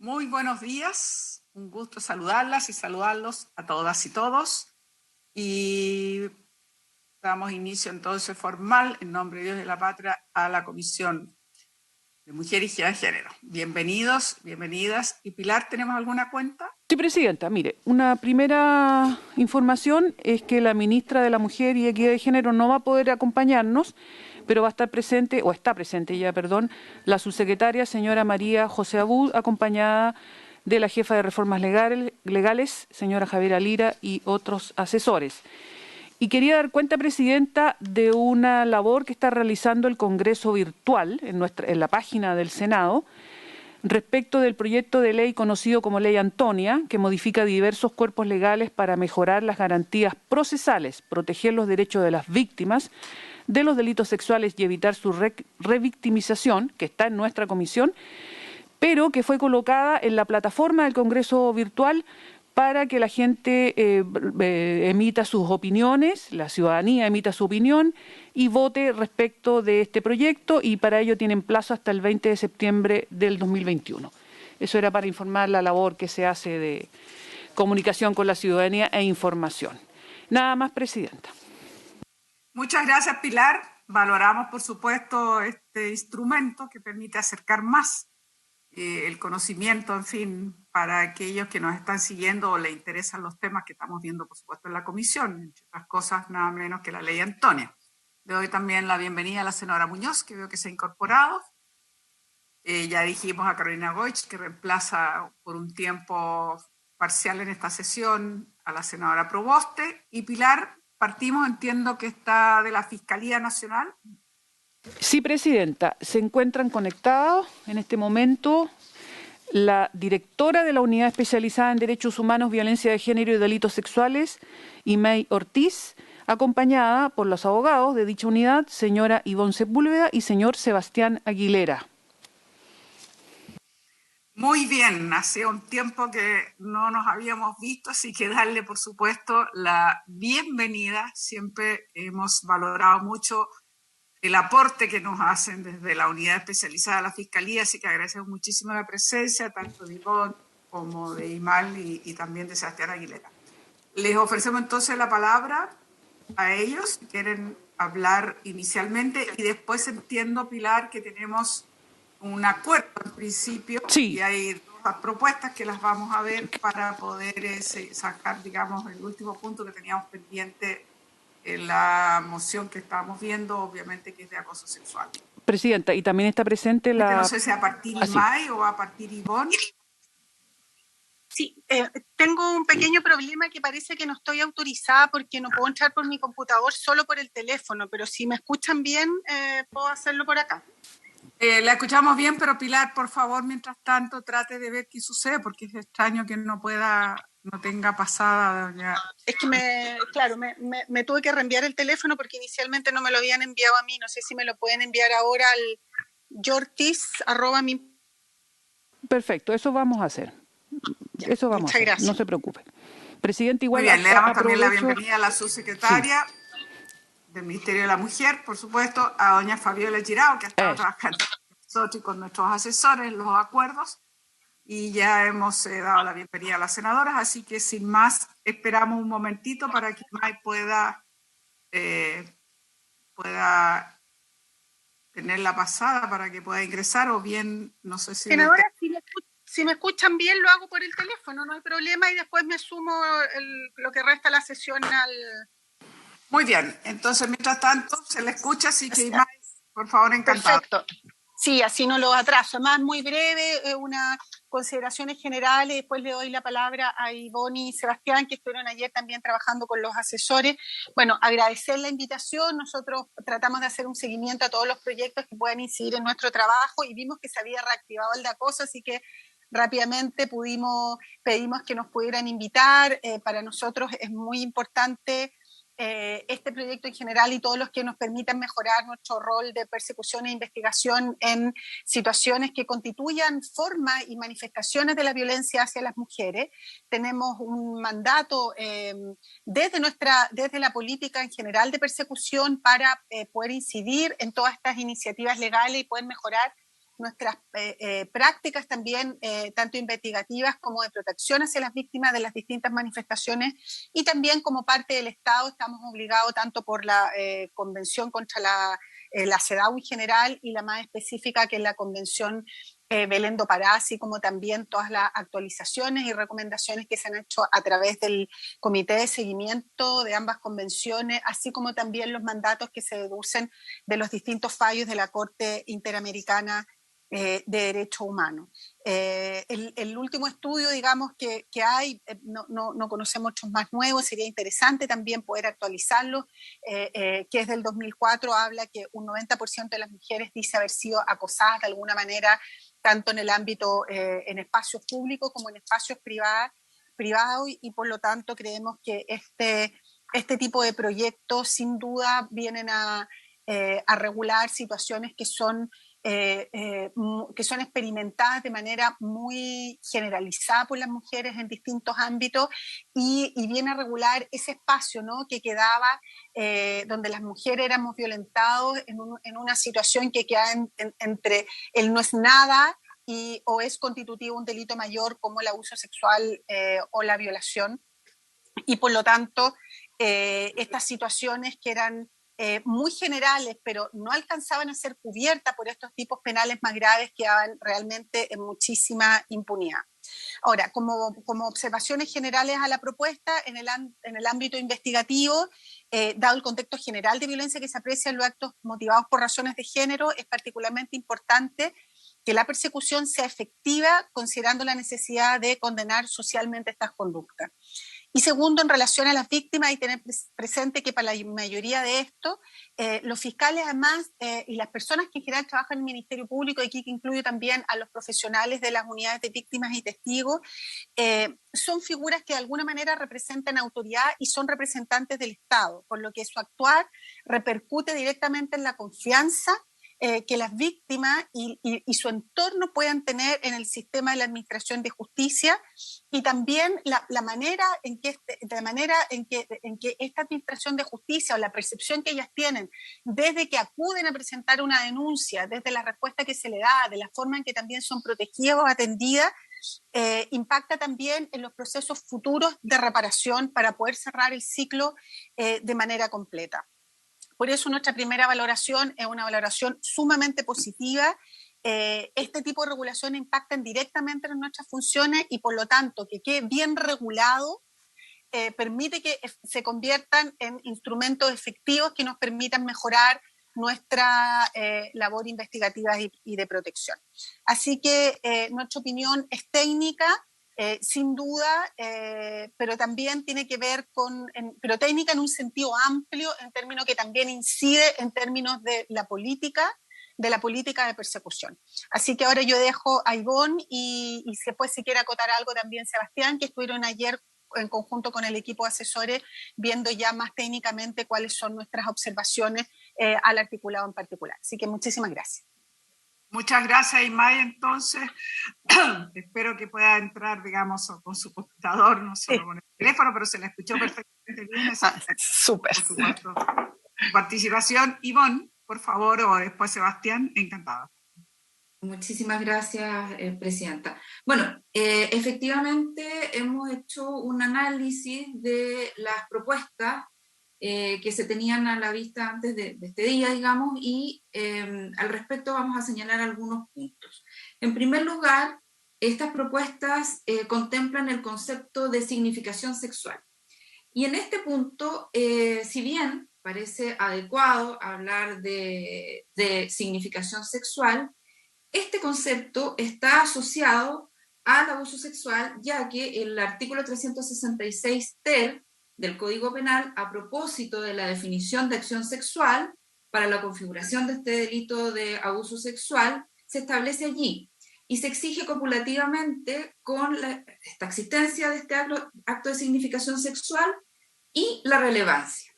Muy buenos días, un gusto saludarlas y saludarlos a todas y todos. Y damos inicio entonces formal, en nombre de Dios y de la Patria, a la Comisión de Mujer y Género. Bienvenidos, bienvenidas. ¿Y Pilar, tenemos alguna cuenta? Sí, Presidenta, mire, una primera información es que la ministra de la Mujer y Equidad de Género no va a poder acompañarnos, pero va a estar presente, o está presente ya, perdón, la subsecretaria señora María José Abud, acompañada de la jefa de reformas legales, señora Javiera Lira, y otros asesores. Y quería dar cuenta, Presidenta, de una labor que está realizando el Congreso Virtual en la página del Senado, respecto del proyecto de ley conocido como Ley Antonia, que modifica diversos cuerpos legales para mejorar las garantías procesales, proteger los derechos de las víctimas de los delitos sexuales y evitar su revictimización, que está en nuestra comisión, pero que fue colocada en la plataforma del Congreso Virtual para que la gente emita sus opiniones, la ciudadanía emita su opinión y vote respecto de este proyecto, y para ello tienen plazo hasta el 20 de septiembre del 2021. Eso era para informar la labor que se hace de comunicación con la ciudadanía e información. Nada más, Presidenta. Muchas gracias, Pilar. Valoramos, por supuesto, este instrumento que permite acercar más el conocimiento, en fin, para aquellos que nos están siguiendo o les interesan los temas que estamos viendo, por supuesto, en la comisión, entre otras cosas, nada menos que la Ley Antonia. Le doy también la bienvenida a la senadora Muñoz, que veo que se ha incorporado. Ya dijimos a Carolina Goich, que reemplaza por un tiempo parcial en esta sesión a la senadora Proboste. Y Pilar, partimos, entiendo que está de la Fiscalía Nacional. Sí, Presidenta, se encuentran conectados en este momento la directora de la Unidad Especializada en Derechos Humanos, Violencia de Género y Delitos Sexuales, Imei Ortiz, acompañada por los abogados de dicha unidad, señora Ivonne Sepúlveda y señor Sebastián Aguilera. Muy bien, hace un tiempo que no nos habíamos visto, así que darle, por supuesto, la bienvenida. Siempre hemos valorado mucho el aporte que nos hacen desde la unidad especializada de la Fiscalía, así que agradecemos muchísimo la presencia, tanto de Ivonne como de Imal y también de Sebastián Aguilera. Les ofrecemos entonces la palabra a ellos, si quieren hablar inicialmente, y después entiendo, Pilar, que tenemos un acuerdo en principio, sí, y hay dos propuestas que las vamos a ver para poder sacar, digamos, el último punto que teníamos pendiente en la moción que estábamos viendo, obviamente que es de acoso sexual. Presidenta, y también está presente la... No sé si a partir de Imai o a partir de Ivonne. Sí, tengo un pequeño problema que parece que no estoy autorizada porque no puedo entrar por mi computador, solo por el teléfono, pero si me escuchan bien, puedo hacerlo por acá. La escuchamos bien, pero Pilar, por favor, mientras tanto, trate de ver qué sucede, porque es extraño que no tenga pasada. Ya. Es que me tuve que reenviar el teléfono porque inicialmente no me lo habían enviado a mí. No sé si me lo pueden enviar ahora al yortis@mi. Perfecto, eso vamos a hacer. Ya, eso vamos a hacer, gracias. No se preocupe. Presidente, igual... Muy bien, le damos también la bienvenida a la subsecretaria del Ministerio de la Mujer, por supuesto, a doña Fabiola Girao, que ha estado trabajando con nosotros y con nuestros asesores en los acuerdos, y ya hemos dado la bienvenida a las senadoras, así que sin más, esperamos un momentito para que May pueda tener la pasada para que pueda ingresar, o bien, no sé si... Senadora, si me escuchan bien, lo hago por el teléfono, no hay problema, y después me sumo lo que resta la sesión al... Muy bien, entonces, mientras tanto, se le escucha, así que, Imai, por favor, encantado. Perfecto. Sí, así no lo atraso. Más muy breve, unas consideraciones generales, después le doy la palabra a Ivonne y Sebastián, que estuvieron ayer también trabajando con los asesores. Bueno, agradecer la invitación. Nosotros tratamos de hacer un seguimiento a todos los proyectos que puedan incidir en nuestro trabajo y vimos que se había reactivado el de acoso, así que rápidamente pedimos que nos pudieran invitar. Para nosotros es muy importante este proyecto en general y todos los que nos permitan mejorar nuestro rol de persecución e investigación en situaciones que constituyan formas y manifestaciones de la violencia hacia las mujeres. Tenemos un mandato desde la política en general de persecución para poder incidir en todas estas iniciativas legales y poder mejorar nuestras prácticas también, tanto investigativas como de protección hacia las víctimas de las distintas manifestaciones, y también como parte del Estado estamos obligados tanto por la Convención contra la CEDAW en general y la más específica que es la Convención Belén do Pará, así como también todas las actualizaciones y recomendaciones que se han hecho a través del comité de seguimiento de ambas convenciones, así como también los mandatos que se deducen de los distintos fallos de la Corte Interamericana de Derechos Humanos. El último estudio, digamos, que hay, no conocemos muchos más nuevos, sería interesante también poder actualizarlo, que es del 2004, habla que un 90% de las mujeres dice haber sido acosadas de alguna manera, tanto en el ámbito, en espacios públicos como en espacios privados, y por lo tanto creemos que este tipo de proyectos sin duda vienen a regular situaciones que son experimentadas de manera muy generalizada por las mujeres en distintos ámbitos, y viene a regular ese espacio, ¿no?, que quedaba donde las mujeres éramos violentados en una situación que queda entre el no es nada o es constitutivo un delito mayor como el abuso sexual o la violación. Y por lo tanto, estas situaciones que eran muy generales, pero no alcanzaban a ser cubiertas por estos tipos penales más graves, quedaban realmente en muchísima impunidad. Ahora, como observaciones generales a la propuesta, en el ámbito investigativo, dado el contexto general de violencia que se aprecia en los actos motivados por razones de género, es particularmente importante que la persecución sea efectiva, considerando la necesidad de condenar socialmente estas conductas. Y segundo, en relación a las víctimas, hay que tener presente que para la mayoría de esto, los fiscales además y las personas que en general trabajan en el Ministerio Público, y aquí incluyo también a los profesionales de las unidades de víctimas y testigos, son figuras que de alguna manera representan autoridad y son representantes del Estado, por lo que su actuar repercute directamente en la confianza que las víctimas y su entorno puedan tener en el sistema de la administración de justicia, y también la manera en que esta administración de justicia, o la percepción que ellas tienen desde que acuden a presentar una denuncia, desde la respuesta que se le da, de la forma en que también son protegidas o atendidas, impacta también en los procesos futuros de reparación para poder cerrar el ciclo de manera completa. Por eso nuestra primera valoración es una valoración sumamente positiva. Este tipo de regulaciones impactan directamente en nuestras funciones, y por lo tanto que quede bien regulado permite que se conviertan en instrumentos efectivos que nos permitan mejorar nuestra labor investigativa y de protección. Así que nuestra opinión es técnica, sin duda, pero también tiene que ver pero técnica en un sentido amplio, en términos que también incide en términos de la política de persecución. Así que ahora yo dejo a Ivonne y después si quiere acotar algo también Sebastián, que estuvieron ayer en conjunto con el equipo de asesores viendo ya más técnicamente cuáles son nuestras observaciones al articulado en particular. Así que muchísimas gracias. Muchas gracias, Imai. Entonces, espero que pueda entrar, digamos, con su computador, no solo con el teléfono, pero se la escuchó perfectamente bien. Súper. Por supuesto, su participación. Ivonne, por favor, o después Sebastián, encantada. Muchísimas gracias, Presidenta. Bueno, efectivamente hemos hecho un análisis de las propuestas que se tenían a la vista antes de este día, digamos, y al respecto vamos a señalar algunos puntos. En primer lugar, estas propuestas contemplan el concepto de significación sexual. Y en este punto, si bien parece adecuado hablar de significación sexual, este concepto está asociado al abuso sexual, ya que el artículo 366 ter del Código Penal, a propósito de la definición de acción sexual para la configuración de este delito de abuso sexual, se establece allí y se exige copulativamente con esta existencia de este acto de significación sexual y la relevancia.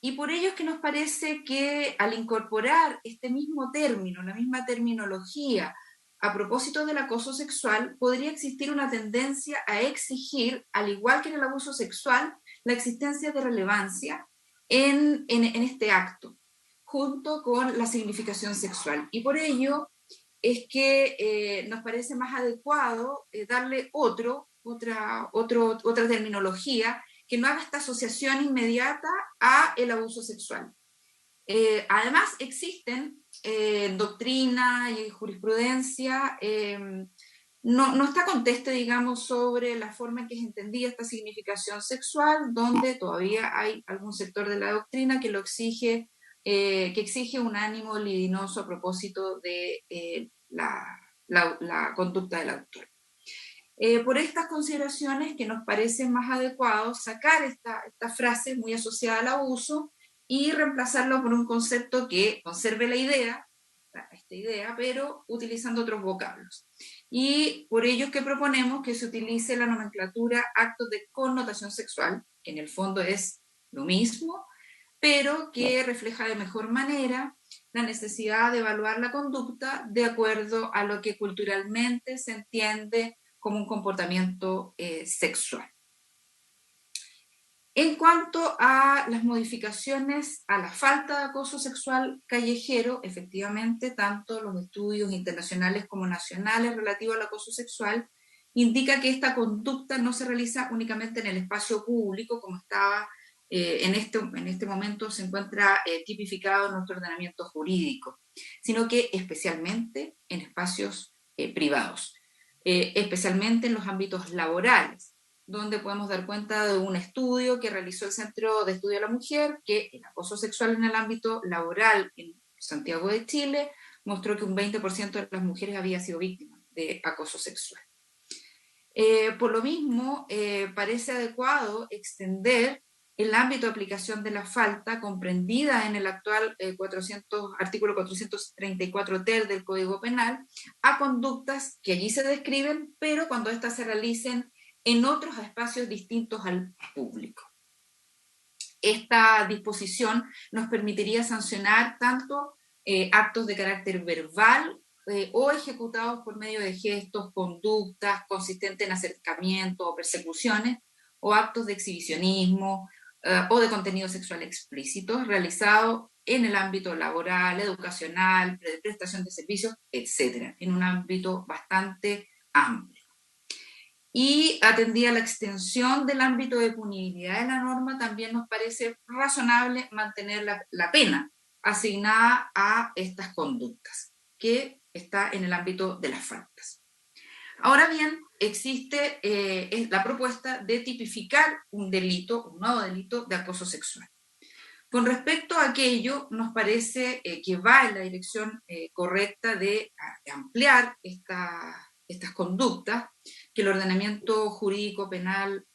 Y por ello es que nos parece que al incorporar este mismo término, la misma terminología, a propósito del acoso sexual, podría existir una tendencia a exigir, al igual que en el abuso sexual, la existencia de relevancia en este acto, junto con la significación sexual. Y por ello es que nos parece más adecuado darle otra terminología que no haga esta asociación inmediata a el abuso sexual. Además, existen doctrina y jurisprudencia, no está conteste, digamos, sobre la forma en que es entendida esta significación sexual, donde todavía hay algún sector de la doctrina que lo exige, que exige un ánimo libidinoso a propósito de la conducta del autor. Por estas consideraciones que nos parece más adecuado sacar esta frase muy asociada al abuso y reemplazarlo por un concepto que conserve esta idea, pero utilizando otros vocablos. Y por ello es que proponemos que se utilice la nomenclatura actos de connotación sexual, que en el fondo es lo mismo, pero que refleja de mejor manera la necesidad de evaluar la conducta de acuerdo a lo que culturalmente se entiende como un comportamiento sexual. En cuanto a las modificaciones a la falta de acoso sexual callejero, efectivamente, tanto los estudios internacionales como nacionales relativos al acoso sexual indica que esta conducta no se realiza únicamente en el espacio público, como estaba en este momento se encuentra tipificado en nuestro ordenamiento jurídico, sino que especialmente en espacios privados, especialmente en los ámbitos laborales, donde podemos dar cuenta de un estudio que realizó el Centro de Estudio de la Mujer, que el acoso sexual en el ámbito laboral en Santiago de Chile mostró que un 20% de las mujeres había sido víctimas de acoso sexual. Por lo mismo, parece adecuado extender el ámbito de aplicación de la falta comprendida en el actual artículo 434 ter del Código Penal a conductas que allí se describen, pero cuando éstas se realicen en otros espacios distintos al público. Esta disposición nos permitiría sancionar tanto actos de carácter verbal o ejecutados por medio de gestos, conductas consistentes en acercamiento o persecuciones, o actos de exhibicionismo o de contenido sexual explícito realizados en el ámbito laboral, educacional, de prestación de servicios, etcétera, en un ámbito bastante amplio. Y atendida la extensión del ámbito de punibilidad de la norma, también nos parece razonable mantener la pena asignada a estas conductas, que está en el ámbito de las faltas. Ahora bien, existe la propuesta de tipificar un nuevo delito de acoso sexual. Con respecto a aquello, nos parece que va en la dirección correcta de ampliar estas conductas que el ordenamiento jurídico penal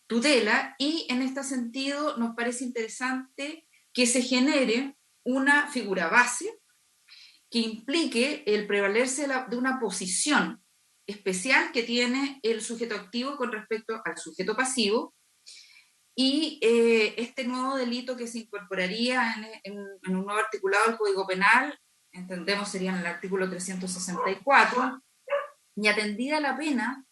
tutela, y en este sentido nos parece interesante que se genere una figura base que implique el prevalerse de una posición especial que tiene el sujeto activo con respecto al sujeto pasivo, y este nuevo delito que se incorporaría en un nuevo articulado del Código Penal, entendemos sería en el artículo 364, y atendida la pena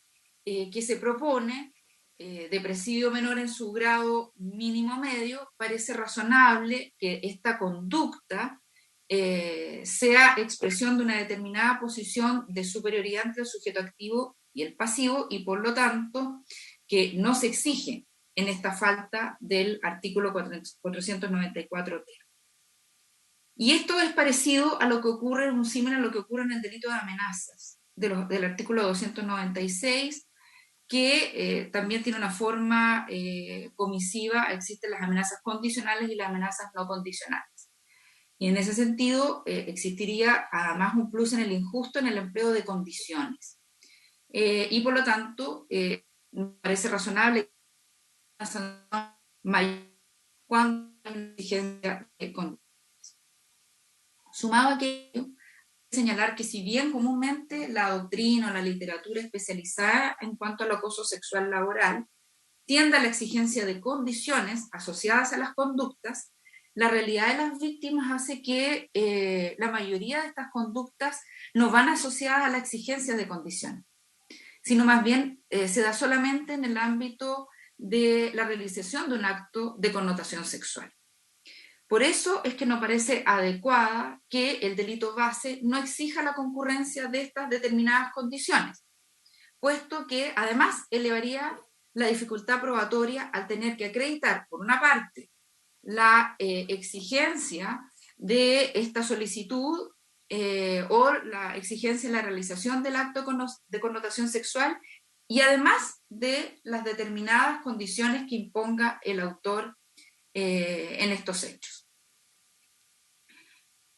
que se propone de presidio menor en su grado mínimo medio, parece razonable que esta conducta sea expresión de una determinada posición de superioridad entre el sujeto activo y el pasivo, y por lo tanto que no se exige en esta falta del artículo 494 ter. Y esto es parecido a lo que ocurre, un símil a lo que ocurre en el delito de amenazas del artículo 296, que también tiene una forma comisiva. Existen las amenazas condicionales y las amenazas no condicionales. Y en ese sentido existiría además un plus en el injusto en el empleo de condiciones. Y por lo tanto, me parece razonable una sanción mayor cuando hay una exigencia de condiciones. Sumado a aquello, señalar que si bien comúnmente la doctrina o la literatura especializada en cuanto al acoso sexual laboral tiende a la exigencia de condiciones asociadas a las conductas, la realidad de las víctimas hace que la mayoría de estas conductas no van asociadas a la exigencia de condiciones, sino más bien se da solamente en el ámbito de la realización de un acto de connotación sexual. Por eso es que nos parece adecuada que el delito base no exija la concurrencia de estas determinadas condiciones, puesto que además elevaría la dificultad probatoria al tener que acreditar, por una parte, la exigencia de esta solicitud o la exigencia de la realización del acto de connotación sexual y además de las determinadas condiciones que imponga el autor en estos hechos.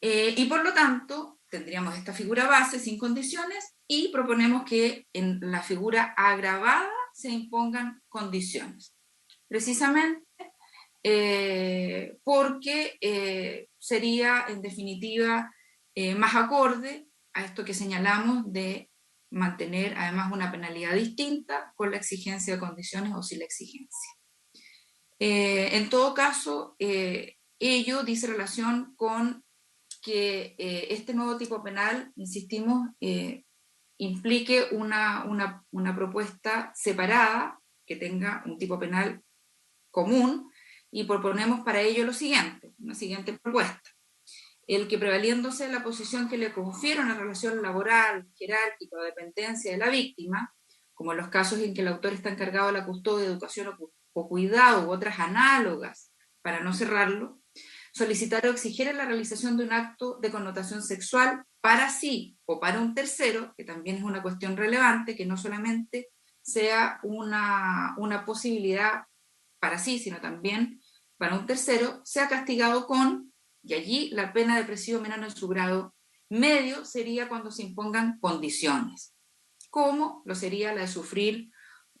Y por lo tanto, tendríamos esta figura base sin condiciones y proponemos que en la figura agravada se impongan condiciones. Precisamente porque sería, en definitiva, más acorde a esto que señalamos de mantener además una penalidad distinta con la exigencia de condiciones o sin la exigencia. En todo caso, ello dice relación con que este nuevo tipo penal, insistimos, implique una propuesta separada que tenga un tipo penal común, y proponemos para ello lo siguiente, una siguiente propuesta. El que prevaliéndose de la posición que le confiere una relación laboral, jerárquica o dependencia de la víctima, como en los casos en que el autor está encargado de la custodia, educación o cuidado u otras análogas, para no cerrarlo, solicitar o exigir la realización de un acto de connotación sexual para sí o para un tercero, que también es una cuestión relevante, que no solamente sea una posibilidad para sí, sino también para un tercero, sea castigado con, y allí la pena de presidio menor en su grado medio sería cuando se impongan condiciones, como lo sería la de sufrir,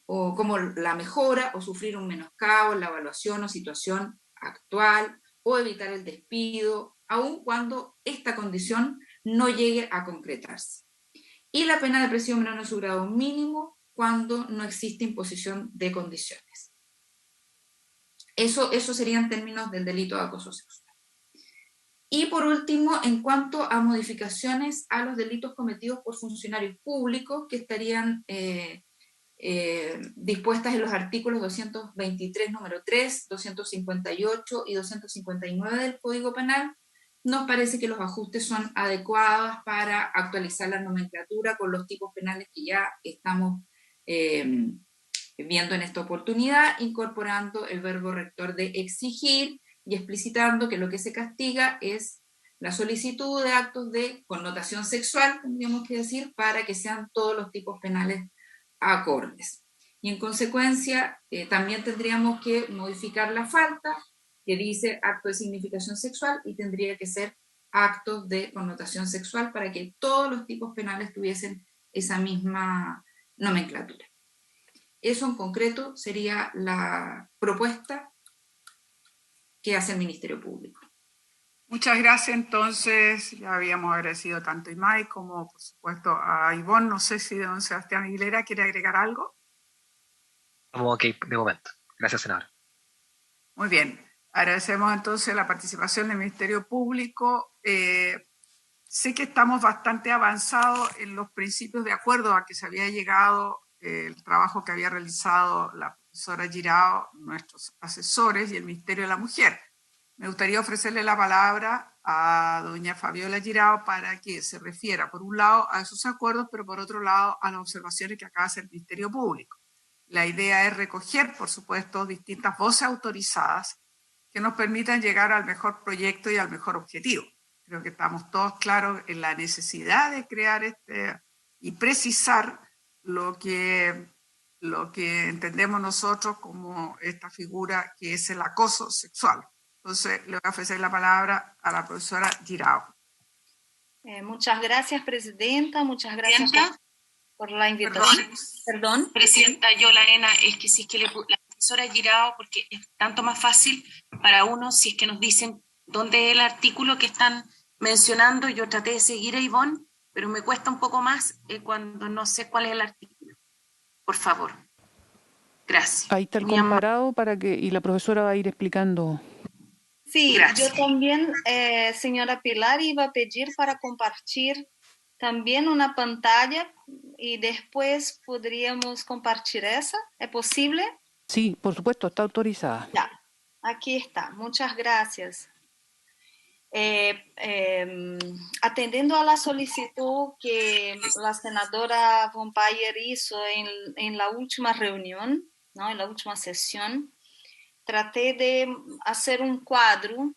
o como la mejora o sufrir un menoscabo en la evaluación o situación actual, o evitar el despido, aun cuando esta condición no llegue a concretarse. Y la pena de presidio menor en su grado mínimo cuando no existe imposición de condiciones. Eso sería en términos del delito de acoso sexual. Y por último, en cuanto a modificaciones a los delitos cometidos por funcionarios públicos que estarían dispuestas en los artículos 223, número 3, 258 y 259 del Código Penal, nos parece que los ajustes son adecuados para actualizar la nomenclatura con los tipos penales que ya estamos viendo en esta oportunidad, incorporando el verbo rector de exigir y explicitando que lo que se castiga es la solicitud de actos de connotación sexual, tendríamos que decir, para que sean todos los tipos penales acordes. Y en consecuencia, también tendríamos que modificar la falta que dice acto de significación sexual y tendría que ser actos de connotación sexual para que todos los tipos penales tuviesen esa misma nomenclatura. Eso en concreto sería la propuesta que hace el Ministerio Público. Muchas gracias. Entonces, ya habíamos agradecido tanto a Imai como, por supuesto, a Ivonne. No sé si don Sebastián Aguilera quiere agregar algo. Estamos ok de momento. Gracias, senadora. Muy bien. Agradecemos entonces la participación del Ministerio Público. Sé que estamos bastante avanzados en los principios de acuerdo a que se había llegado el trabajo que había realizado la profesora Girao, nuestros asesores y el Ministerio de la Mujer. Me gustaría ofrecerle la palabra a doña Fabiola Girao para que se refiera, por un lado, a esos acuerdos, pero por otro lado, a las observaciones que acaba de hacer el Ministerio Público. La idea es recoger, por supuesto, distintas voces autorizadas que nos permitan llegar al mejor proyecto y al mejor objetivo. Creo que estamos todos claros en la necesidad de crear y precisar lo que entendemos nosotros como esta figura que es el acoso sexual. Entonces, le voy a ofrecer la palabra a la profesora Girao. Muchas gracias, presidenta. Muchas gracias por la invitación. Perdón. Presidenta Yola Ena, es que si es que la profesora Girao, porque es tanto más fácil para uno si es que nos dicen dónde es el artículo que están mencionando. Yo traté de seguir a Ivonne, pero me cuesta un poco más cuando no sé cuál es el artículo. Por favor. Gracias. Ahí está el comparado y la profesora va a ir explicando. Sí, gracias. Yo también, señora Pilar, iba a pedir para compartir también una pantalla y después podríamos compartir esa. ¿Es posible? Sí, por supuesto, está autorizada. Ya, aquí está. Muchas gracias. Atendiendo a la solicitud que la senadora von Bayer hizo en la última reunión, ¿no? En la última sesión, traté de hacer un cuadro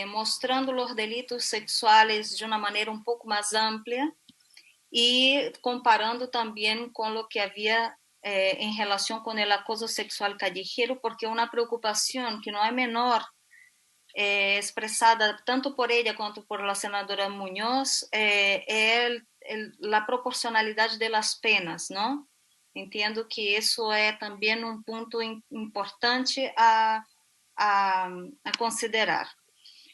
mostrando los delitos sexuales de una manera un poco más amplia y comparando también con lo que había en relación con el acoso sexual callejero, porque una preocupación que no es menor, expresada tanto por ella quanto por la senadora Muñoz, é a proporcionalidade das penas, não? Entendo que isso é também um ponto importante a considerar.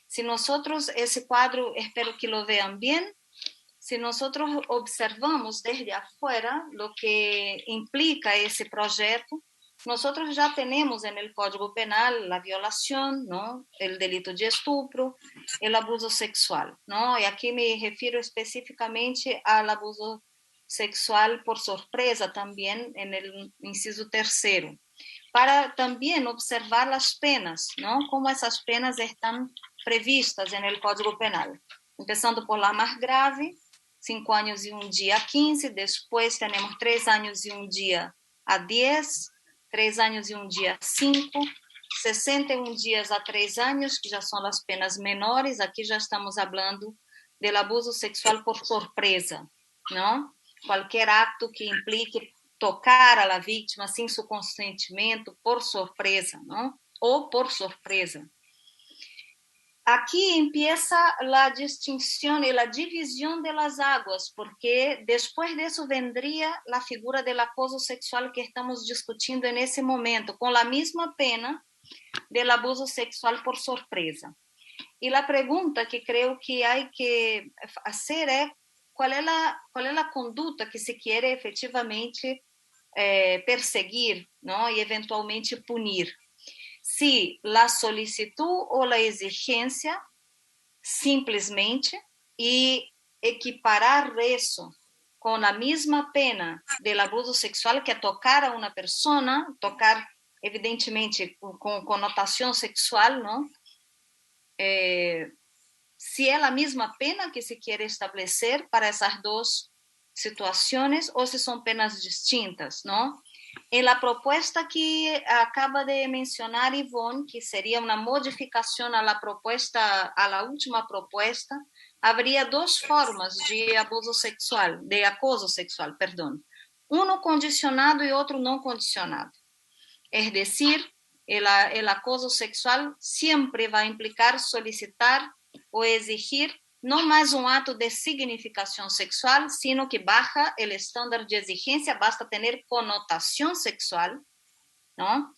Se nós, esse quadro, espero que lo vean bien, se nós observamos desde afuera lo que implica esse projeto, nosotros ya tenemos en el Código Penal la violación, ¿no? El delito de estupro, el abuso sexual, ¿no? Y aquí me refiero específicamente al abuso sexual por sorpresa también en el inciso tercero, para también observar las penas, ¿no? Cómo esas penas están previstas en el Código Penal, empezando por la más grave, 5 años y un día a 15, después tenemos 3 años y un día a 10, 3 años y un día a 5, 61 días a 3 años, que ya son las penas menores. Aquí ya estamos hablando del abuso sexual por sorpresa, ¿no? Cualquier acto que implique tocar a la víctima sin su consentimiento por sorpresa, ¿no? O por sorpresa. Aquí empieza la distinción y la división de las aguas, porque después de eso vendría la figura del acoso sexual que estamos discutiendo en ese momento, con la misma pena del abuso sexual por sorpresa. Y la pregunta que creo que hay que hacer es cuál es la conducta que se quiere efectivamente perseguir, ¿no? Y eventualmente punir. Si la solicitud o la exigencia simplesmente y equiparar eso con la misma pena del abuso sexual, que é tocar a uma persona, tocar evidentemente com conotação sexual, não? Se é a mesma pena que se quer estabelecer para essas duas situações ou se são penas distintas, não? En la propuesta que acaba de mencionar Ivonne, que sería una modificación a la propuesta, a la última propuesta, habría 2 formas de abuso sexual, de acoso sexual, perdón. Uno condicionado y otro no condicionado. Es decir, el acoso sexual siempre va a implicar solicitar o exigir no más un acto de significación sexual, sino que baja el estándar de exigencia, basta tener connotación sexual, ¿no?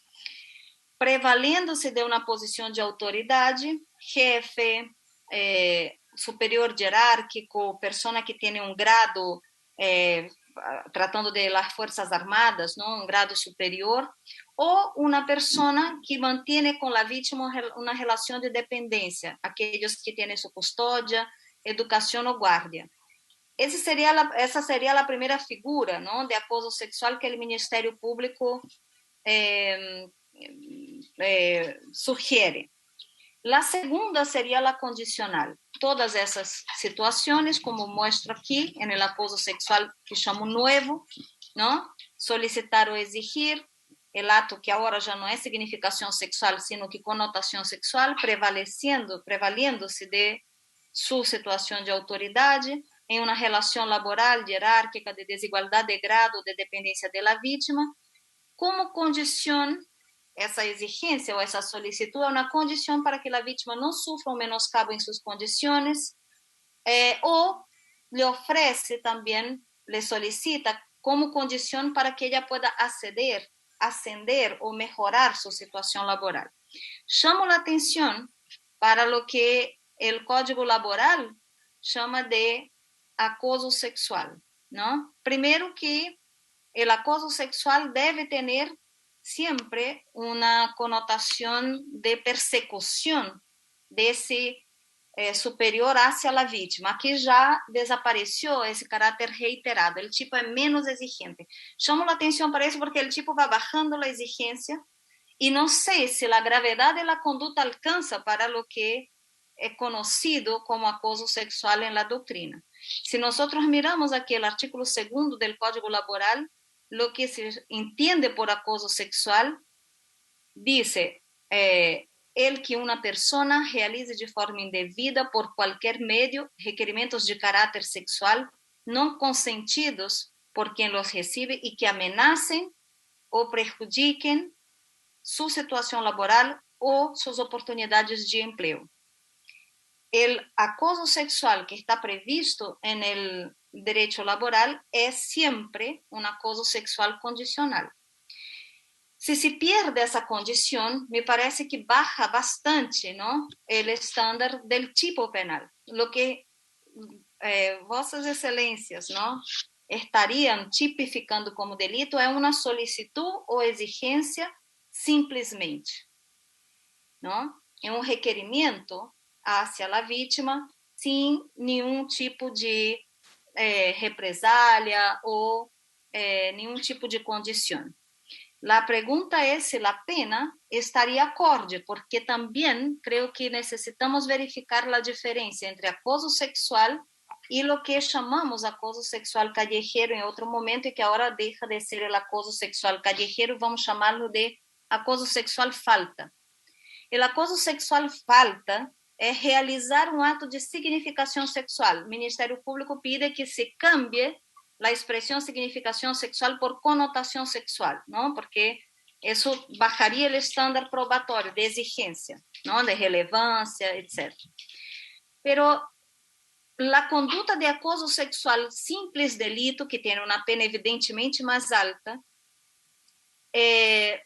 Prevaliéndose de una posición de autoridad, jefe, superior jerárquico, persona que tiene un grado, tratando de las Fuerzas Armadas, ¿no? Un grado superior, o una persona que mantiene con la víctima una relación de dependencia, aquellos que tienen su custodia, educación o guardia. Esa sería la primera figura, ¿no? De acoso sexual que el Ministerio Público sugiere. La segunda sería la condicional. Todas esas situaciones, como muestro aquí en el acoso sexual que llamo nuevo, ¿no? Solicitar o exigir, el acto que ahora ya no es significación sexual, sino que connotación sexual, prevaliéndose de su situación de autoridad en una relación laboral, jerárquica, de desigualdad de grado, de dependencia de la víctima, como condición. Essa exigência ou essa solicitud é uma condição para que a vítima não sufra um menoscabo em suas condições, ou lhe oferece também, lhe solicita como condição para que ela pueda ascender ou melhorar sua situação laboral. Chamo a atenção para o que o Código Laboral chama de acoso sexual, não? Primeiro que o acoso sexual deve ter siempre una connotación de persecución de ese superior hacia la víctima. Aquí ya desapareció ese carácter reiterado, el tipo es menos exigente. Llamo la atención para eso porque el tipo va bajando la exigencia y no sé si la gravedad de la conducta alcanza para lo que conocido como acoso sexual en la doctrina. Si nosotros miramos aquí el artículo 2 del Código Laboral, lo que se entiende por acoso sexual dice el que una persona realice de forma indebida por cualquier medio requerimientos de carácter sexual no consentidos por quien los recibe y que amenacen o perjudiquen su situación laboral o sus oportunidades de empleo. El acoso sexual que está previsto en el derecho laboral es siempre un acoso sexual condicional. Si se pierde esa condición, me parece que baja bastante, ¿no?, el estándar del tipo penal. Lo que Vossas Excelências, ¿no?, estarían tipificando como delito es una solicitud o exigencia simplesmente, ¿no? Es un requerimiento hacia la víctima sin ningún tipo de represalia o ningún tipo de condición. La pregunta es si la pena estaría acorde, porque también creo que necesitamos verificar la diferencia entre acoso sexual y lo que llamamos acoso sexual callejero en otro momento y que ahora deja de ser el acoso sexual callejero, vamos a llamarlo de acoso sexual falta. El acoso sexual falta es realizar un acto de significación sexual. El Ministerio Público pide que se cambie la expresión significación sexual por connotación sexual, ¿no? Porque eso bajaría el estándar probatorio de exigencia, ¿no?, de relevancia, etc. Pero la conducta de acoso sexual simples delito, que tiene una pena evidentemente más alta,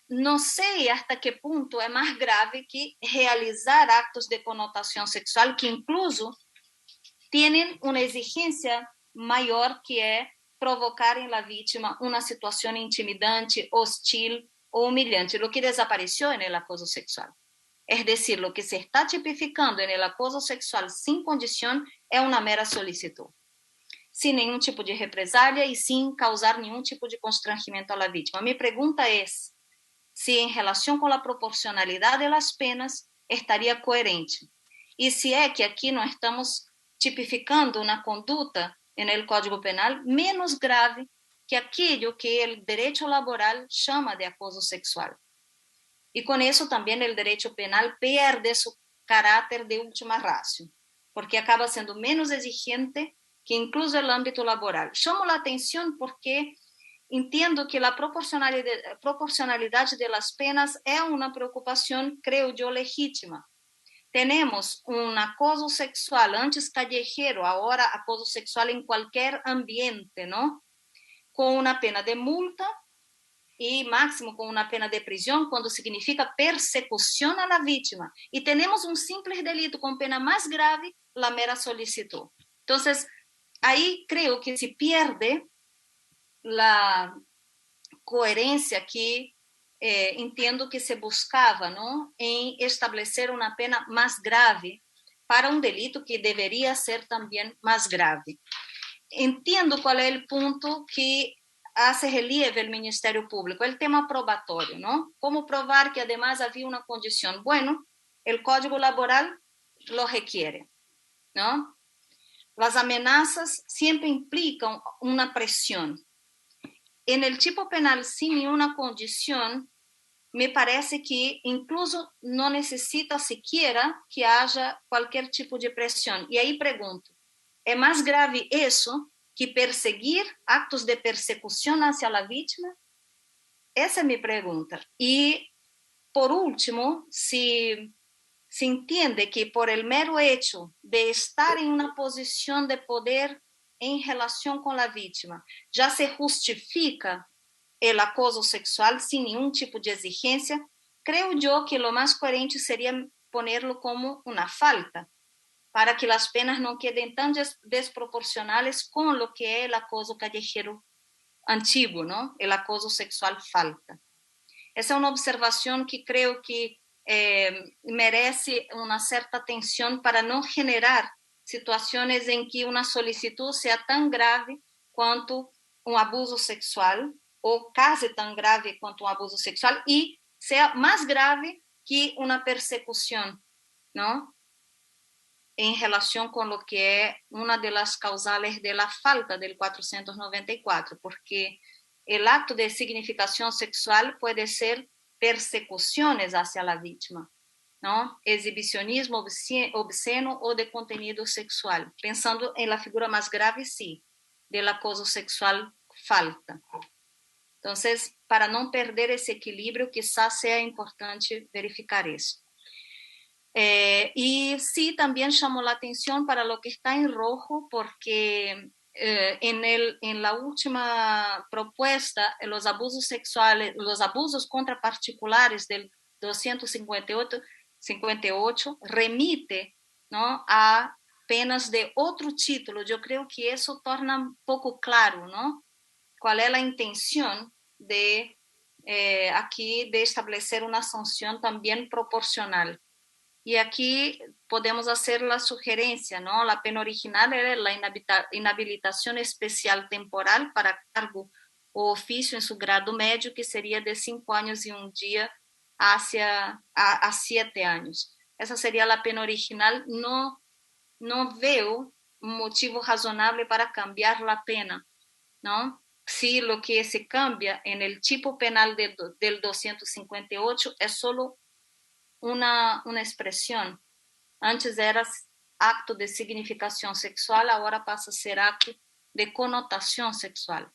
no sé hasta qué punto es más grave que realizar actos de connotación sexual que incluso tienen una exigencia mayor, que es provocar en la víctima una situación intimidante, hostil o humillante, lo que desapareció en el acoso sexual. Es decir, lo que se está tipificando en el acoso sexual sin condición es una mera solicitud, sin ningún tipo de represalia y sin causar ningún tipo de constrangimiento a la víctima. Mi pregunta es si en relación con la proporcionalidad de las penas estaría coherente. Y si es que aquí no estamos tipificando una conducta en el Código Penal menos grave que aquello que el derecho laboral llama de acoso sexual. Y con eso también el derecho penal pierde su carácter de última ratio, porque acaba siendo menos exigente que incluso el ámbito laboral. Llamo la atención porque entiendo que la proporcionalidad de las penas es una preocupación, creo yo, legítima. Tenemos un acoso sexual, antes callejero, ahora acoso sexual en cualquier ambiente, ¿no?, con una pena de multa y máximo con una pena de prisión cuando significa persecución a la víctima. Y tenemos un simple delito con pena más grave, la mera solicitud. Entonces, ahí creo que se pierde la coherencia que entiendo que se buscaba, ¿no?, en establecer una pena más grave para un delito que debería ser también más grave. Entiendo cuál es el punto que hace relieve el Ministerio Público, el tema probatorio, ¿no? ¿Cómo probar que además había una condición? Bueno, el Código Laboral lo requiere, ¿no? Las amenazas siempre implican una presión. En el tipo penal sin ninguna condición, me parece que incluso no necesita siquiera que haya cualquier tipo de presión. Y ahí pregunto, ¿es más grave eso que perseguir actos de persecución hacia la víctima? Esa es mi pregunta. Y por último, si se entiende que por el mero hecho de estar en una posición de poder en relación con la víctima, ya se justifica el acoso sexual sin ningún tipo de exigencia, creo yo que lo más coherente sería ponerlo como una falta, para que las penas no queden tan desproporcionales con lo que es el acoso callejero antiguo, ¿no?, el acoso sexual falta. Esa es una observación que creo que merece una cierta atención para no generar situaciones en que una solicitud sea tan grave cuanto un abuso sexual o casi tan grave cuanto un abuso sexual y sea más grave que una persecución, ¿no? en relación con lo que es una de las causales de la falta del 494, porque el acto de significación sexual puede ser persecuciones hacia la víctima, ¿no? Exhibicionismo obsceno o de contenido sexual. Pensando en la figura más grave, sí, del acoso sexual falta. Entonces, para no perder ese equilibrio, quizás sea importante verificar eso. Y sí, también llamó la atención para lo que está en rojo, porque en la última propuesta, los abusos sexuales, los abusos contra particulares del 258 remite, ¿no?, a penas de otro título. Yo creo que eso torna un poco claro, ¿no?, cuál es la intención de aquí de establecer una sanción también proporcional. Y aquí podemos hacer la sugerencia, ¿no? La pena original era la inhabilitación especial temporal para cargo o oficio en su grado medio, que sería de 5 años y 1 día a 7 años. Esa sería la pena original. No veo un motivo razonable para cambiar la pena, ¿no? Si lo que se cambia en el tipo penal del 258 es solo una expresión. Antes era acto de significación sexual, ahora pasa a ser acto de connotación sexual,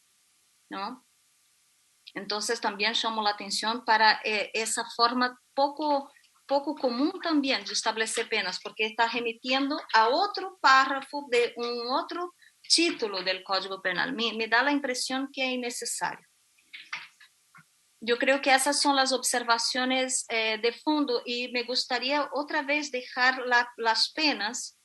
¿no? Entonces también llamó la atención para esa forma poco común también de establecer penas, porque está remitiendo a otro párrafo de un otro título del Código Penal. Me da la impresión que es innecesario. Yo creo que esas son las observaciones de fondo, y me gustaría otra vez dejar las penas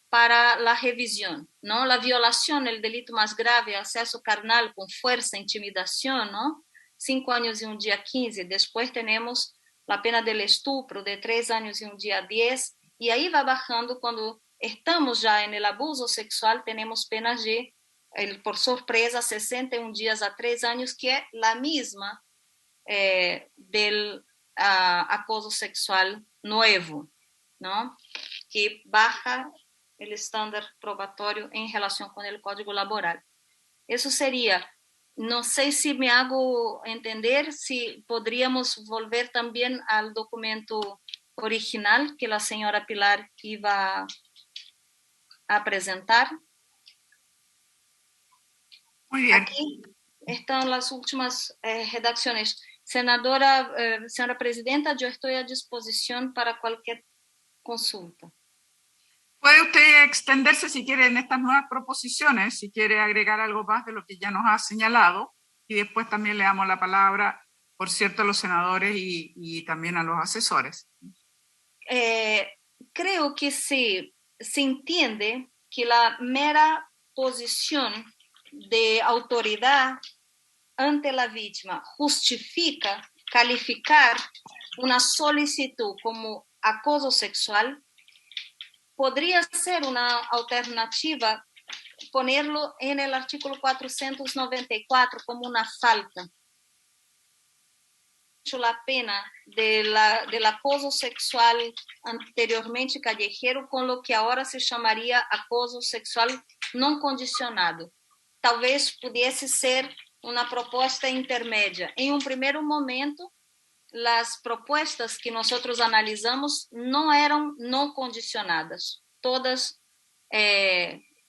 para la revisión, ¿no? La violación, el delito más grave, acceso carnal con fuerza, intimidación, ¿no? 5 años y 1 día 15. Después tenemos la pena del estupro de 3 años y 1 día 10. Y ahí va bajando. Cuando estamos ya en el abuso sexual, tenemos penas de, por sorpresa, 61 días a 3 años, que es la misma del acoso sexual nuevo, ¿no?, que baja el estándar probatorio en relación con el Código Laboral. Eso sería. No sé si me hago entender, si podríamos volver también al documento original que la señora Pilar iba a presentar. Muy bien. Aquí están las últimas redacciones. Senadora, señora presidenta, yo estoy a disposición para cualquier consulta. Puede usted extenderse si quiere en estas nuevas proposiciones, si quiere agregar algo más de lo que ya nos ha señalado, y después también le damos la palabra, por cierto, a los senadores y también a los asesores. Creo que se entiende que la mera posición de autoridad ante la víctima justifica calificar una solicitud como acoso sexual. Podría ser una alternativa ponerlo en el artículo 494 como una falta. La pena del acoso sexual anteriormente callejero con lo que ahora se llamaría acoso sexual no condicionado. Tal vez pudiese ser una propuesta intermedia. En un primer momento, las propuestas que nosotros analizamos no eran no condicionadas. Todas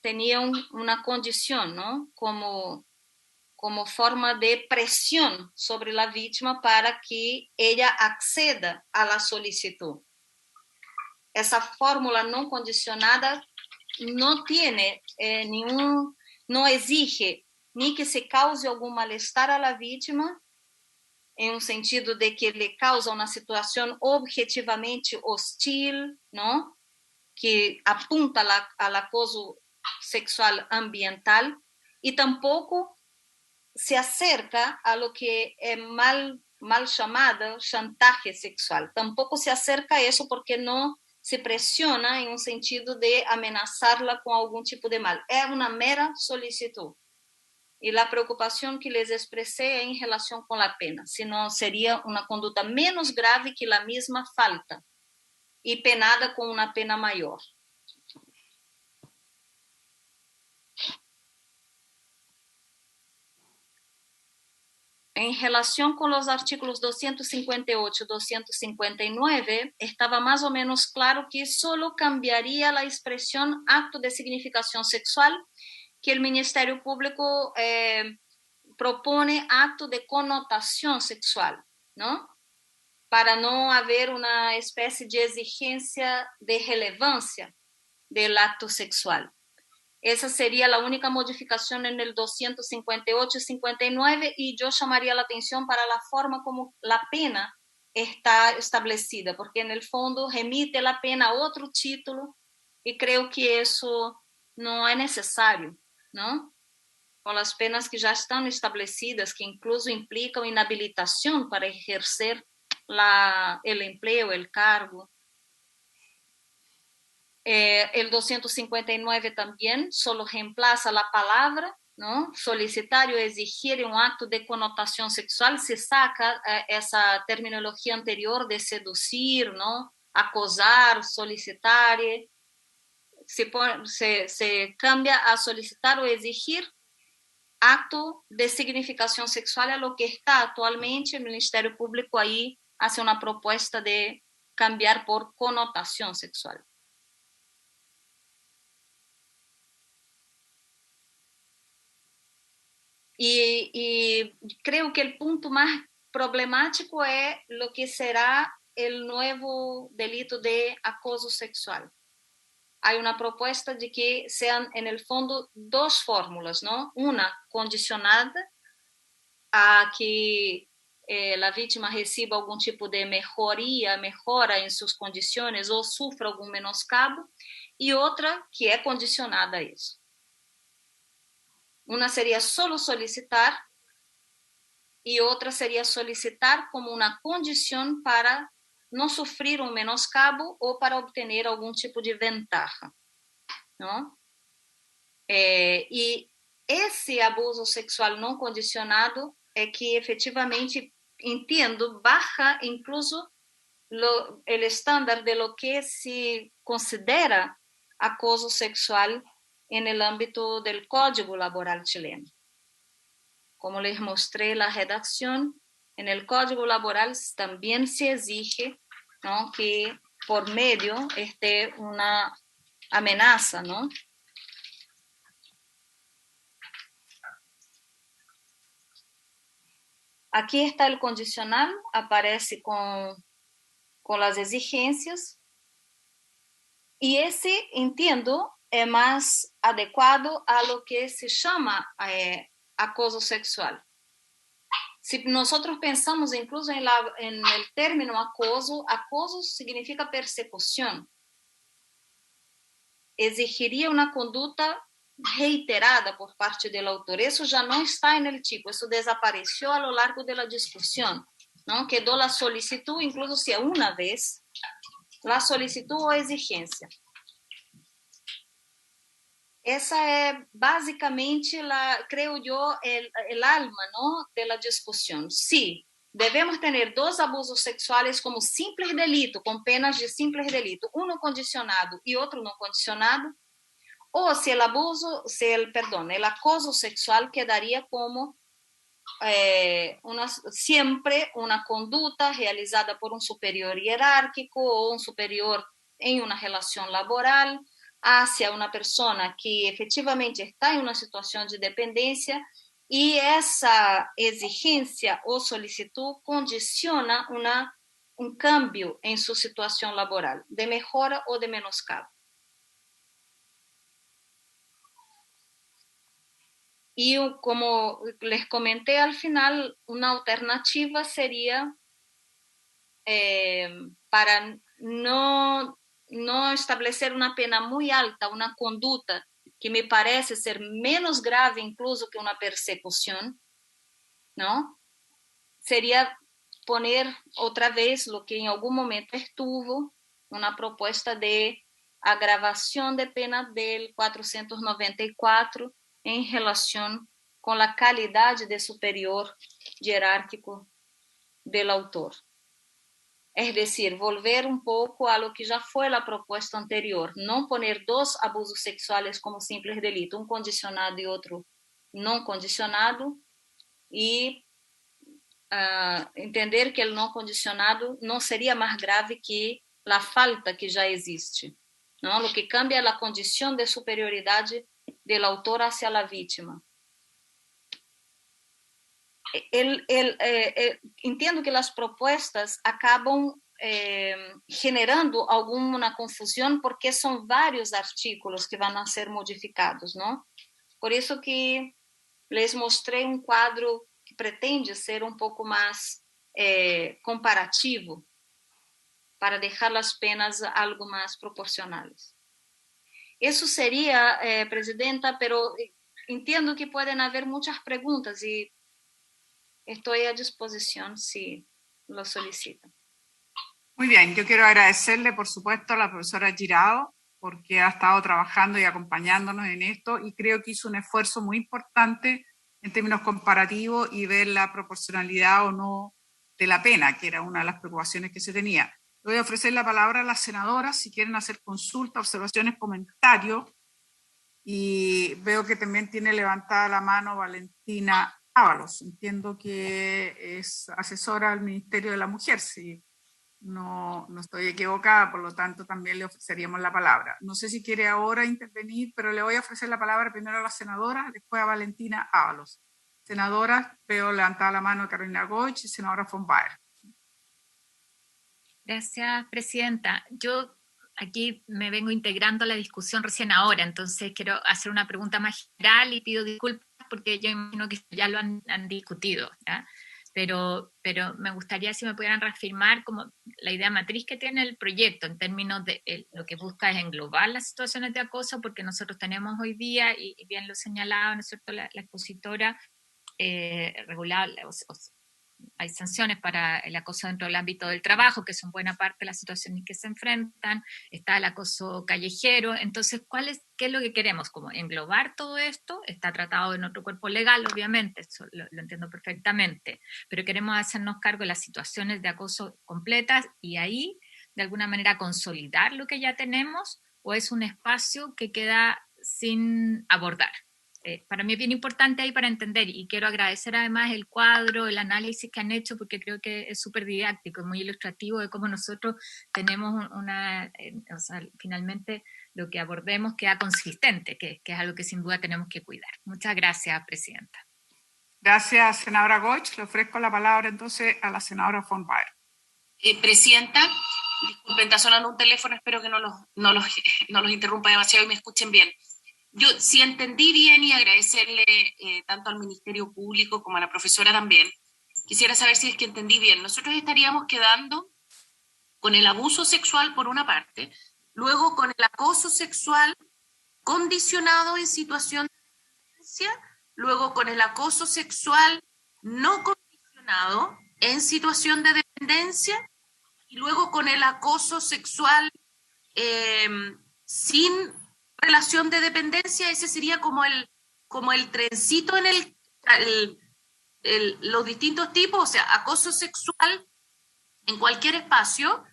tenían una condición, ¿no?, como forma de presión sobre la víctima para que ella acceda a la solicitud. Esa fórmula no condicionada no tiene no exige ni que se cause algún malestar a la víctima, en un sentido de que le causa una situación objetivamente hostil, ¿no?, que apunta al acoso sexual ambiental, y tampoco se acerca a lo que es mal llamado chantaje sexual. Tampoco se acerca a eso porque no se presiona en un sentido de amenazarla con algún tipo de mal. Es una mera solicitud. Y la preocupación que les expresé en relación con la pena, si no sería una conducta menos grave que la misma falta y penada con una pena mayor. en relación con los artículos 258 y 259, estaba más o menos claro que solo cambiaría la expresión acto de significación sexual, que el Ministerio Público propone acto de connotación sexual, ¿no? Para no haber una especie de exigencia de relevancia del acto sexual. Esa sería la única modificación en el 258 y 59, y yo llamaría la atención para la forma como la pena está establecida, porque en el fondo remite la pena a otro título y creo que eso no es necesario, ¿no? Con las penas que ya están establecidas, que incluso implican inhabilitación para ejercer el empleo, el cargo. El 259 también solo reemplaza la palabra, ¿no? Solicitar o exigir un acto de connotación sexual, se saca esa terminología anterior de seducir, ¿no? Acosar, solicitar, se cambia a solicitar o exigir acto de significación sexual, a lo que está actualmente. El Ministerio Público ahí hace una propuesta de cambiar por connotación sexual. Y creo que el punto más problemático es lo que será el nuevo delito de acoso sexual. Hay una propuesta de que sean en el fondo dos fórmulas, ¿no? Una condicionada a que la víctima reciba algún tipo de mejora en sus condiciones o sufra algún menoscabo, y otra que es condicionada a eso. Una sería solo solicitar y otra sería solicitar como una condición para no sufrir un menoscabo o para obtener algún tipo de ventaja, ¿no? Y ese abuso sexual no condicionado es que efectivamente, entiendo, baja incluso el estándar de lo que se considera acoso sexual en el ámbito del Código Laboral chileno. Como les mostré la redacción, en el Código Laboral también se exige, ¿no?, que por medio esté una amenaza, ¿no? Aquí está el condicional, aparece con las exigencias, y ese, entiendo, es más adecuado a lo que se llama acoso sexual. Si nosotros pensamos incluso en el término acoso, acoso significa persecución. Exigiría una conducta reiterada por parte del autor. Eso ya no está en el tipo, eso desapareció a lo largo de la discusión, ¿no? Quedó la solicitud, incluso si es una vez, la solicitud o exigencia. Esa es básicamente, creo yo, el alma, ¿no?, de la discusión. Sí, debemos tener dos abusos sexuales como simples delitos, con penas de simples delitos, uno condicionado y otro no condicionado, o si el acoso sexual quedaría como siempre una conducta realizada por un superior jerárquico o un superior en una relación laboral hacia una persona que efectivamente está en una situación de dependencia, y esa exigencia o solicitud condiciona un cambio en su situación laboral, de mejora o de menoscabo. Y como les comenté al final, una alternativa sería para no establecer una pena muy alta, una conducta que me parece ser menos grave incluso que una persecución, ¿no? Sería poner otra vez lo que en algún momento estuvo, una propuesta de agravación de pena del 494 en relación con la calidad de superior jerárquico del autor. Es decir, volver un poco a lo que ya fue la propuesta anterior, no poner dos abusos sexuales como simples delitos, un condicionado y otro no condicionado, y entender que el no condicionado no sería más grave que la falta que ya existe, ¿no? Lo que cambia es la condición de superioridad del autor hacia la víctima. Entiendo que las propuestas acaban generando alguna confusión porque son varios artículos que van a ser modificados, ¿no? Por eso que les mostré un cuadro que pretende ser un poco más comparativo para dejar las penas algo más proporcionales. Eso sería, Presidenta, pero entiendo que pueden haber muchas preguntas y estoy a disposición si lo solicitan. Muy bien, yo quiero agradecerle, por supuesto, a la profesora Girao, porque ha estado trabajando y acompañándonos en esto, y creo que hizo un esfuerzo muy importante en términos comparativos y ver la proporcionalidad o no de la pena, que era una de las preocupaciones que se tenía. Le voy a ofrecer la palabra a las senadoras si quieren hacer consultas, observaciones, comentarios, y veo que también tiene levantada la mano Valentina Ábalos. Entiendo que es asesora al Ministerio de la Mujer, si no estoy equivocada, por lo tanto también le ofreceríamos la palabra. No sé si quiere ahora intervenir, pero le voy a ofrecer la palabra primero a la senadora, después a Valentina Ábalos. Senadora, veo levantada la mano Carolina Goich y senadora von Baer. Gracias, Presidenta. Yo aquí me vengo integrando a la discusión recién ahora, entonces quiero hacer una pregunta más general y pido disculpas porque yo imagino que ya lo han discutido, ¿ya? Pero me gustaría si me pudieran reafirmar como la idea matriz que tiene el proyecto en términos de lo que busca es englobar las situaciones de acoso, porque nosotros tenemos hoy día, y bien lo señalaba, ¿no es cierto?, la expositora, regular, hay sanciones para el acoso dentro del ámbito del trabajo, que son buena parte de las situaciones que se enfrentan, está el acoso callejero. Entonces, ¿qué es lo que queremos? Como englobar todo esto, está tratado en otro cuerpo legal, obviamente, eso lo entiendo perfectamente, pero queremos hacernos cargo de las situaciones de acoso completas y ahí, de alguna manera, consolidar lo que ya tenemos, o es un espacio que queda sin abordar. Para mí es bien importante ahí para entender, y quiero agradecer además el cuadro, el análisis que han hecho, porque creo que es súper didáctico, muy ilustrativo de cómo nosotros tenemos o sea, finalmente lo que abordemos queda consistente, que es algo que sin duda tenemos que cuidar. Muchas gracias, Presidenta. Gracias, senadora Goich. Le ofrezco la palabra entonces a la senadora von Baer. Presidenta, disculpen, está sonando un teléfono, espero que no los interrumpa demasiado y me escuchen bien. Yo, si entendí bien, y agradecerle tanto al Ministerio Público como a la profesora también, quisiera saber si es que entendí bien. Nosotros estaríamos quedando con el abuso sexual por una parte, luego con el acoso sexual condicionado en situación de dependencia, luego con el acoso sexual no condicionado en situación de dependencia, y luego con el acoso sexual sin relación de dependencia. Ese sería como el trencito en los distintos tipos, o sea, acoso sexual en cualquier espacio,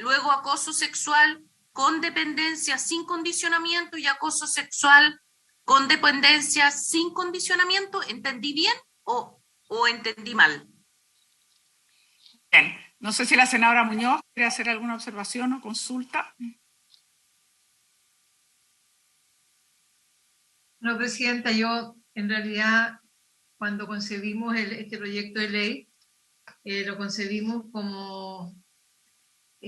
luego acoso sexual con dependencia sin condicionamiento y acoso sexual con dependencia sin condicionamiento. ¿Entendí bien o entendí mal? Bien, no sé si la senadora Muñoz quiere hacer alguna observación o consulta. No, Presidenta, yo en realidad cuando concebimos este proyecto de ley, lo concebimos como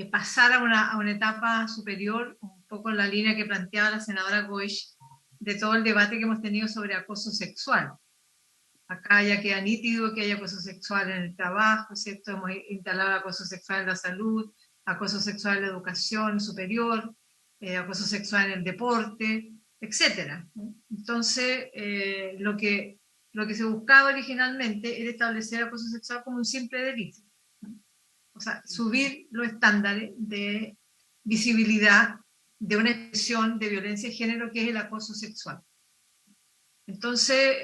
pasar a una etapa superior, un poco en la línea que planteaba la senadora Goich, de todo el debate que hemos tenido sobre acoso sexual. Acá ya queda nítido que hay acoso sexual en el trabajo, ¿cierto? Hemos instalado acoso sexual en la salud, acoso sexual en la educación superior, acoso sexual en el deporte, etcétera. Entonces, lo que se buscaba originalmente era establecer acoso sexual como un simple delito. O sea, subir los estándares de visibilidad de una expresión de violencia de género que es el acoso sexual. Entonces,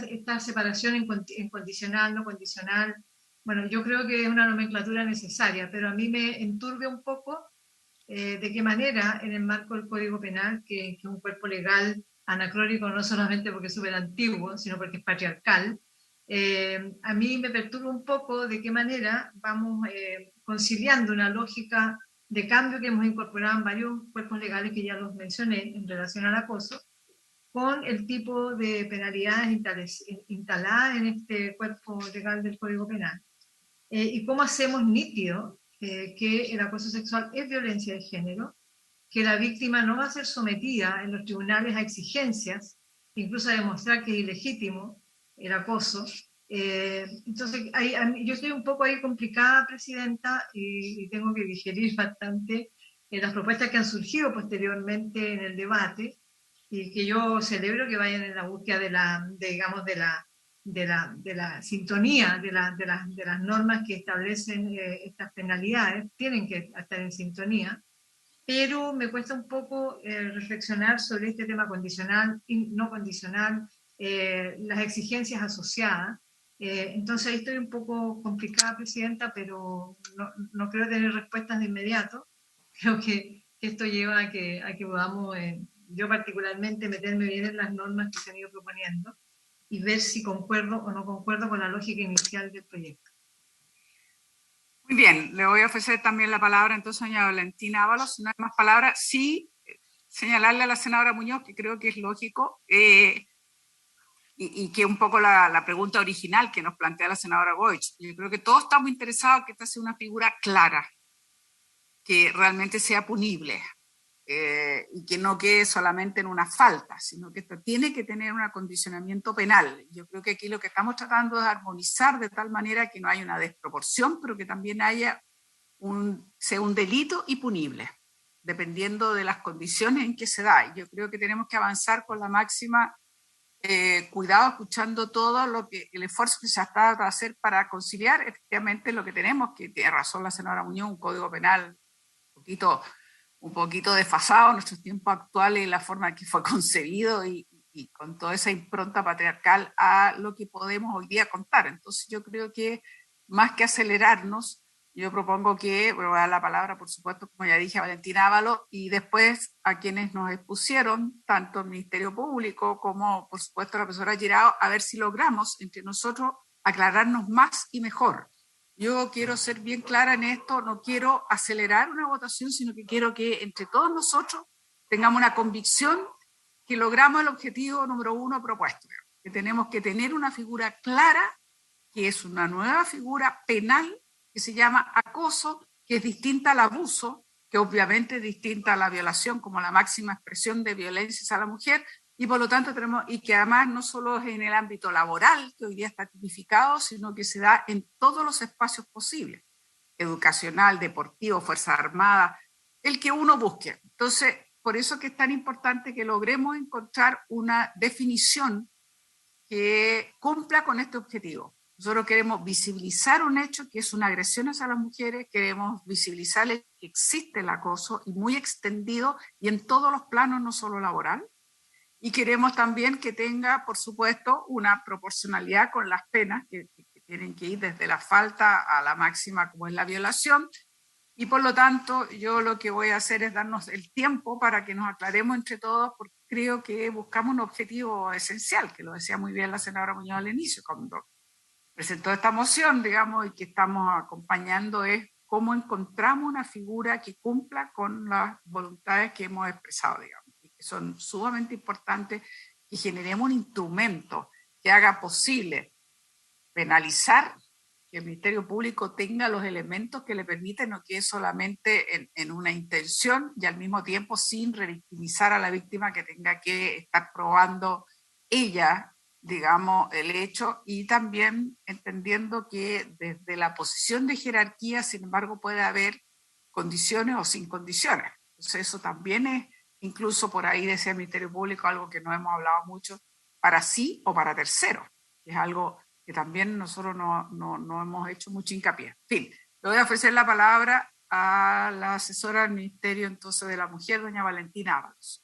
esta separación en condicional, no condicional, bueno, yo creo que es una nomenclatura necesaria, pero a mí me enturbia un poco de qué manera en el marco del Código Penal, que es un cuerpo legal anacrónico no solamente porque es súper antiguo, sino porque es patriarcal, A mí me perturba un poco de qué manera vamos conciliando una lógica de cambio que hemos incorporado en varios cuerpos legales que ya los mencioné en relación al acoso, con el tipo de penalidades instaladas en este cuerpo legal del Código Penal. Y cómo hacemos nítido que el acoso sexual es violencia de género, que la víctima no va a ser sometida en los tribunales a exigencias, incluso a demostrar que es ilegítimo el acoso. Entonces, yo estoy un poco ahí complicada, Presidenta, y tengo que digerir bastante las propuestas que han surgido posteriormente en el debate, y que yo celebro que vayan en la búsqueda de la sintonía de las normas que establecen estas penalidades. Tienen que estar en sintonía, pero me cuesta un poco reflexionar sobre este tema condicional y no condicional, las exigencias asociadas. Entonces ahí estoy un poco complicada, Presidenta, pero no creo tener respuestas de inmediato. Creo que esto lleva a que podamos, yo particularmente, meterme bien en las normas que se han ido proponiendo y ver si concuerdo o no concuerdo con la lógica inicial del proyecto. Muy bien, le voy a ofrecer también la palabra entonces a doña Valentina Ábalos. No hay más palabras. Sí, señalarle a la senadora Muñoz, que creo que es lógico, y que un poco la pregunta original que nos plantea la senadora Goich. Yo creo que todos estamos interesados en que esta sea una figura clara, que realmente sea punible, y que no quede solamente en una falta, sino que esto tiene que tener un acondicionamiento penal. Yo creo que aquí lo que estamos tratando es armonizar de tal manera que no haya una desproporción, pero que también sea un delito y punible, dependiendo de las condiciones en que se da. Yo creo que tenemos que avanzar con la máxima cuidado, escuchando todo el esfuerzo que se ha tratado de hacer para conciliar efectivamente lo que tenemos, que tiene razón la senadora Muñoz, un código penal un poquito desfasado en nuestros tiempos actuales y la forma en que fue concebido y con toda esa impronta patriarcal a lo que podemos hoy día contar. Entonces yo creo que más que acelerarnos, yo propongo que, voy a dar la palabra, por supuesto, como ya dije, a Valentina Ábalos, y después a quienes nos expusieron, tanto el Ministerio Público como, por supuesto, la profesora Girao, a ver si logramos entre nosotros aclararnos más y mejor. Yo quiero ser bien clara en esto, no quiero acelerar una votación, sino que quiero que entre todos nosotros tengamos una convicción que logramos el objetivo número 1 propuesto, que tenemos que tener una figura clara, que es una nueva figura penal, que se llama acoso, que es distinta al abuso, que obviamente es distinta a la violación como la máxima expresión de violencia a la mujer, y por lo tanto y que además no solo es en el ámbito laboral, que hoy día está tipificado, sino que se da en todos los espacios posibles, educacional, deportivo, Fuerza Armada, el que uno busque. Entonces, por eso que es tan importante que logremos encontrar una definición que cumpla con este objetivo. Nosotros queremos visibilizar un hecho que es una agresión hacia las mujeres, queremos visibilizar que existe el acoso y muy extendido y en todos los planos, no solo laboral, y queremos también que tenga, por supuesto, una proporcionalidad con las penas que tienen que ir desde la falta a la máxima como es la violación, y por lo tanto yo lo que voy a hacer es darnos el tiempo para que nos aclaremos entre todos, porque creo que buscamos un objetivo esencial, que lo decía muy bien la senadora Muñoz al inicio, cuando presentó esta moción, digamos, y que estamos acompañando, es cómo encontramos una figura que cumpla con las voluntades que hemos expresado, digamos, y que son sumamente importantes, y generemos un instrumento que haga posible penalizar, que el Ministerio Público tenga los elementos que le permiten, no quede solamente en una intención y al mismo tiempo sin revictimizar a la víctima, que tenga que estar probando ella, digamos, el hecho, y también entendiendo que desde la posición de jerarquía, sin embargo, puede haber condiciones o sin condiciones. Entonces eso también es, incluso por ahí decía el Ministerio Público, algo que no hemos hablado mucho, para sí o para terceros, que es algo que también nosotros no hemos hecho mucho hincapié. En fin, le voy a ofrecer la palabra a la asesora del Ministerio entonces de la Mujer, doña Valentina Ábalos.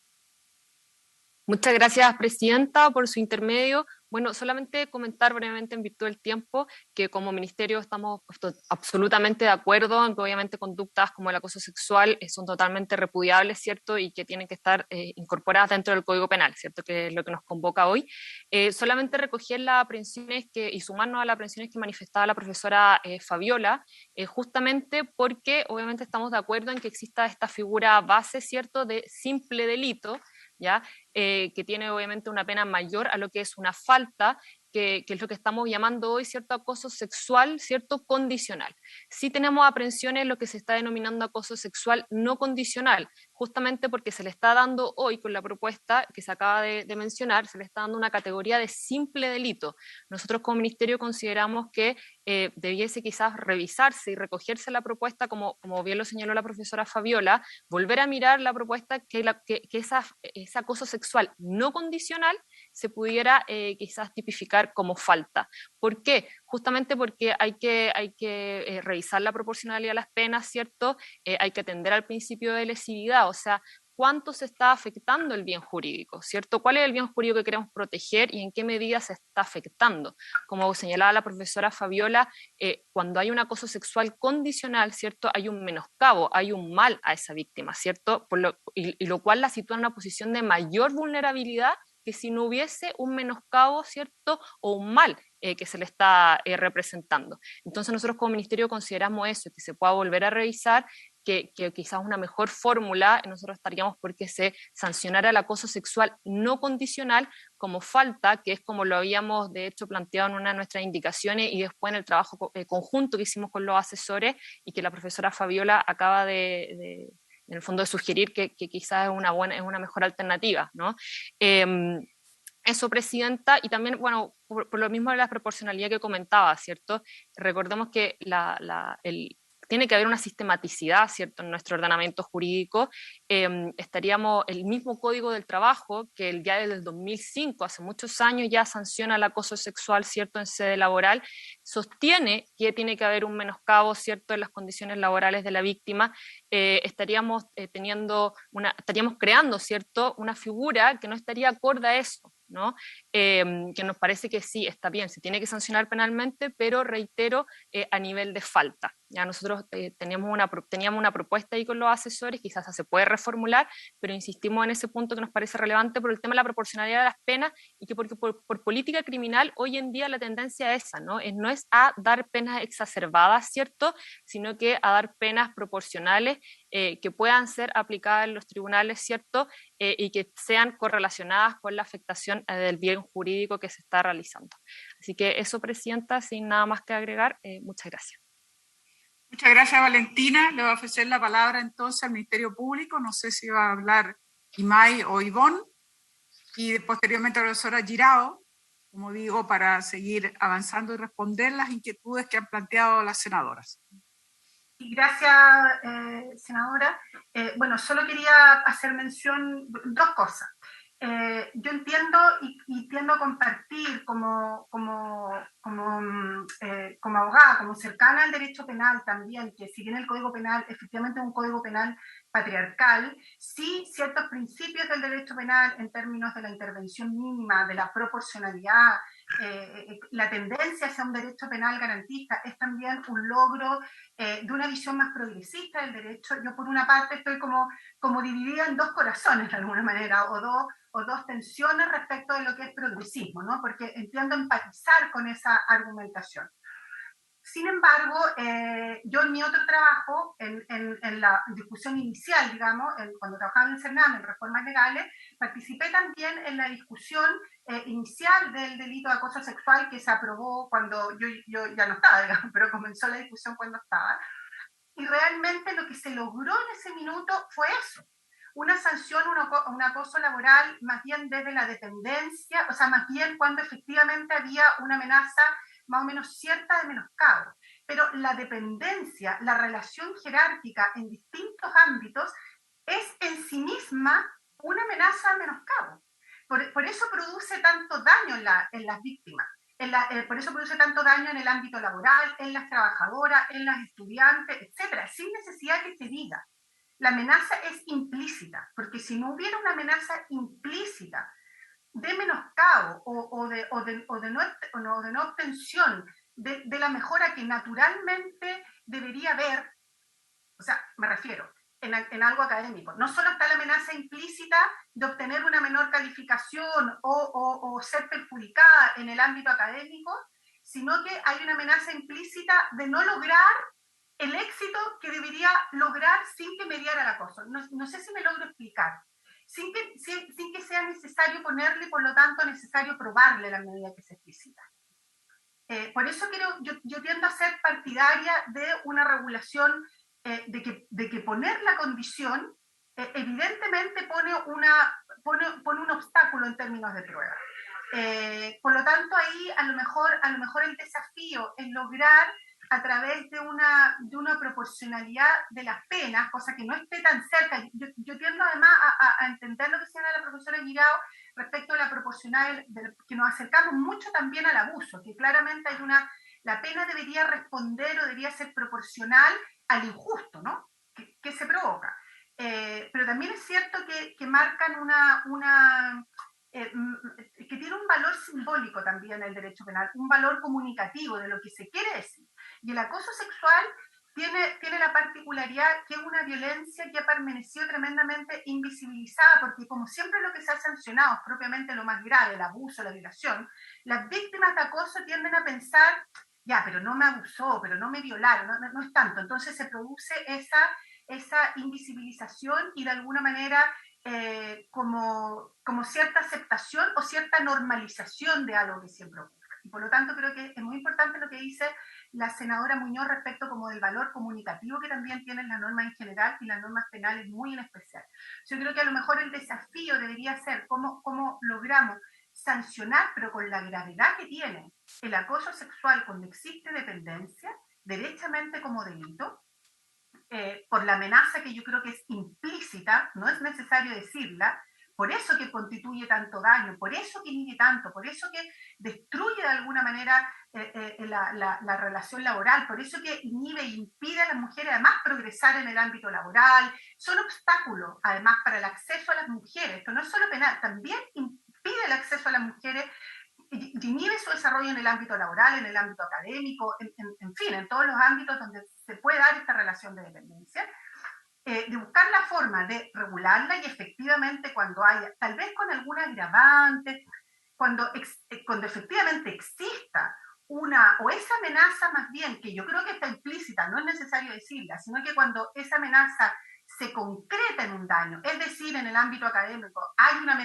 Muchas gracias, Presidenta, por su intermedio. Bueno, solamente comentar brevemente en virtud del tiempo que como ministerio estamos absolutamente de acuerdo en que obviamente conductas como el acoso sexual son totalmente repudiables, ¿cierto? Y que tienen que estar incorporadas dentro del Código Penal, ¿cierto? Que es lo que nos convoca hoy. Solamente recoger las aprehensiones y sumarnos a las aprehensiones que manifestaba la profesora Fabiola, justamente porque obviamente estamos de acuerdo en que exista esta figura base, ¿cierto? De simple delito, ¿ya? Que tiene obviamente una pena mayor a lo que es una falta, que es lo que estamos llamando hoy, ¿cierto? Acoso sexual, ¿cierto? Condicional. Sí tenemos aprehensiones en lo que se está denominando acoso sexual no condicional, justamente porque se le está dando hoy con la propuesta que se acaba de mencionar, se le está dando una categoría de simple delito. Nosotros como ministerio consideramos que debiese quizás revisarse y recogerse la propuesta, como bien lo señaló la profesora Fabiola, volver a mirar la propuesta que ese acoso sexual no condicional se pudiera quizás tipificar como falta. ¿Por qué? Justamente porque hay que revisar la proporcionalidad de las penas, ¿cierto? Hay que atender al principio de lesividad, o sea, cuánto se está afectando el bien jurídico, ¿cierto? ¿Cuál es el bien jurídico que queremos proteger y en qué medida se está afectando? Como señalaba la profesora Fabiola, cuando hay un acoso sexual condicional, ¿cierto? Hay un menoscabo, hay un mal a esa víctima, ¿cierto? Y lo cual la sitúa en una posición de mayor vulnerabilidad que si no hubiese un menoscabo, ¿cierto? O un mal que se le está representando. Entonces nosotros como ministerio consideramos eso, que se pueda volver a revisar, que quizás una mejor fórmula, nosotros estaríamos porque se sancionara el acoso sexual no condicional como falta, que es como lo habíamos de hecho planteado en una de nuestras indicaciones y después en el trabajo conjunto que hicimos con los asesores y que la profesora Fabiola acaba en el fondo de sugerir que quizás es una mejor alternativa, ¿no? Eso, Presidenta, y también, bueno, por lo mismo de la proporcionalidad que comentaba, ¿cierto? Recordemos que tiene que haber una sistematicidad, ¿cierto?, en nuestro ordenamiento jurídico. Estaríamos, el mismo Código del Trabajo, que ya desde el 2005, hace muchos años, ya sanciona el acoso sexual, ¿cierto?, en sede laboral, sostiene que tiene que haber un menoscabo, ¿cierto?, en las condiciones laborales de la víctima. Estaríamos creando, ¿cierto?, una figura que no estaría acorde a eso, ¿no? Que nos parece que sí, está bien, se tiene que sancionar penalmente, pero reitero, a nivel de falta. Ya nosotros teníamos una propuesta ahí con los asesores, quizás se puede reformular, pero insistimos en ese punto que nos parece relevante por el tema de la proporcionalidad de las penas y que porque por política criminal hoy en día la tendencia es esa, ¿no? No es a dar penas exacerbadas, ¿cierto?, sino que a dar penas proporcionales que puedan ser aplicadas en los tribunales, ¿cierto?, y que sean correlacionadas con la afectación del bien jurídico que se está realizando. Así que eso, Presidenta, sin nada más que agregar, muchas gracias. Muchas gracias, Valentina. Le voy a ofrecer la palabra entonces al Ministerio Público. No sé si va a hablar Imai o Ivonne. Y posteriormente a la profesora Girao, como digo, para seguir avanzando y responder las inquietudes que han planteado las senadoras. Gracias, senadora. Bueno, solo quería hacer mención dos cosas. Yo entiendo y tiendo a compartir como abogada, como cercana al derecho penal también, que si bien el Código Penal efectivamente es un Código Penal patriarcal, sí ciertos principios del derecho penal en términos de la intervención mínima, de la proporcionalidad, la tendencia hacia un derecho penal garantista es también un logro de una visión más progresista del derecho. Yo por una parte estoy como dividida en dos corazones de alguna manera, o dos tensiones respecto de lo que es progresismo, ¿no? Porque entiendo empatizar con esa argumentación. Sin embargo, yo en mi otro trabajo, en la discusión inicial, digamos, cuando trabajaba en el CERNAM, en reformas legales, participé también en la discusión inicial del delito de acoso sexual que se aprobó cuando yo ya no estaba, digamos, pero comenzó la discusión cuando estaba. Y realmente lo que se logró en ese minuto fue eso. Una sanción, un acoso laboral, más bien desde la dependencia, o sea, más bien cuando efectivamente había una amenaza más o menos cierta de menoscabo. Pero la dependencia, la relación jerárquica en distintos ámbitos es en sí misma una amenaza de menoscabo. Por eso produce tanto daño en las víctimas. Por eso produce tanto daño en el ámbito laboral, en las trabajadoras, en las estudiantes, etcétera, sin necesidad que se diga. La amenaza es implícita, porque si no hubiera una amenaza implícita de menoscabo o de no obtención de la mejora que naturalmente debería haber, o sea, me refiero, en algo académico. No solo está la amenaza implícita de obtener una menor calificación o ser perjudicada en el ámbito académico, sino que hay una amenaza implícita de no lograr el éxito que debería lograr sin que mediara el acoso. No sé si me logro explicar. Sin que sea necesario ponerle, por lo tanto, necesario probarle la medida que se explicita. Por eso yo tiendo a ser partidaria de una regulación, de que poner la condición evidentemente pone un obstáculo en términos de prueba. Por lo tanto, ahí a lo mejor el desafío es lograr a través de una proporcionalidad de las penas, cosa que no esté tan cerca. Yo tiendo además a entender lo que señala la profesora Guirao respecto a la proporcional, que nos acercamos mucho también al abuso, que claramente la pena debería responder o debería ser proporcional al injusto, ¿no? que se provoca. Pero también es cierto que marcan que tiene un valor simbólico también el derecho penal, un valor comunicativo de lo que se quiere decir. Y el acoso sexual tiene la particularidad que es una violencia que ha permanecido tremendamente invisibilizada, porque como siempre lo que se ha sancionado es propiamente lo más grave, el abuso, la violación, las víctimas de acoso tienden a pensar, ya, pero no me abusó, pero no me violaron, no es tanto. Entonces se produce esa invisibilización y de alguna manera como cierta aceptación o cierta normalización de algo que siempre ocurre. Y por lo tanto creo que es muy importante lo que dice la senadora Muñoz respecto como del valor comunicativo que también tienen las normas en general y las normas penales muy en especial. Yo creo que a lo mejor el desafío debería ser cómo logramos sancionar, pero con la gravedad que tiene el acoso sexual cuando existe dependencia, derechamente como delito, por la amenaza que yo creo que es implícita, no es necesario decirla, por eso que constituye tanto daño, por eso que inhibe tanto, por eso que destruye de alguna manera la relación laboral, por eso que inhibe e impide a las mujeres además progresar en el ámbito laboral, son obstáculos además para el acceso a las mujeres, esto no es solo penal, también impide el acceso a las mujeres y inhibe su desarrollo en el ámbito laboral, en el ámbito académico, en fin, en todos los ámbitos donde se puede dar esta relación de dependencia, de buscar la forma de regularla y efectivamente cuando haya, tal vez con alguna agravante, cuando efectivamente exista o esa amenaza más bien, que yo creo que está implícita, no es necesario decirla, sino que cuando esa amenaza se concreta en un daño, es decir, en el ámbito académico, hay una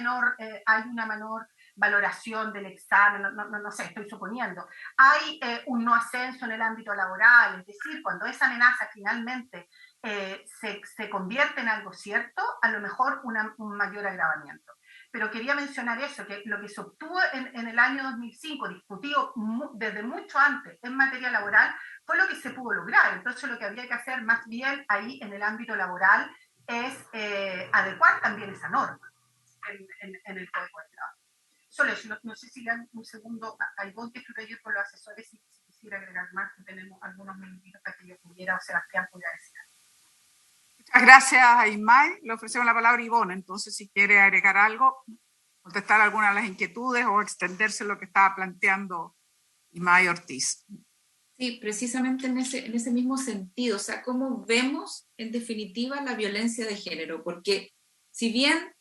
menor valoración del examen, no sé, estoy suponiendo, hay un no ascenso en el ámbito laboral, es decir, cuando esa amenaza finalmente se convierte en algo cierto, a lo mejor un mayor agravamiento. Pero quería mencionar eso, que lo que se obtuvo en el año 2005, discutido desde mucho antes en materia laboral, fue lo que se pudo lograr. Entonces lo que habría que hacer más bien ahí en el ámbito laboral es adecuar también esa norma en el Código de Trabajo. Solo eso, no sé si le dan un segundo al voto que estuve ayer por los asesores, si quisiera agregar más, que tenemos algunos minutitos para que yo pudiera, o Sebastián pudiera decir. Muchas gracias a Imay. Le ofrecemos la palabra a Ivonne, entonces si quiere agregar algo, contestar algunas de las inquietudes o extenderse lo que estaba planteando Imay Ortiz. Sí, precisamente en ese mismo sentido, o sea, cómo vemos en definitiva la violencia de género, porque si bien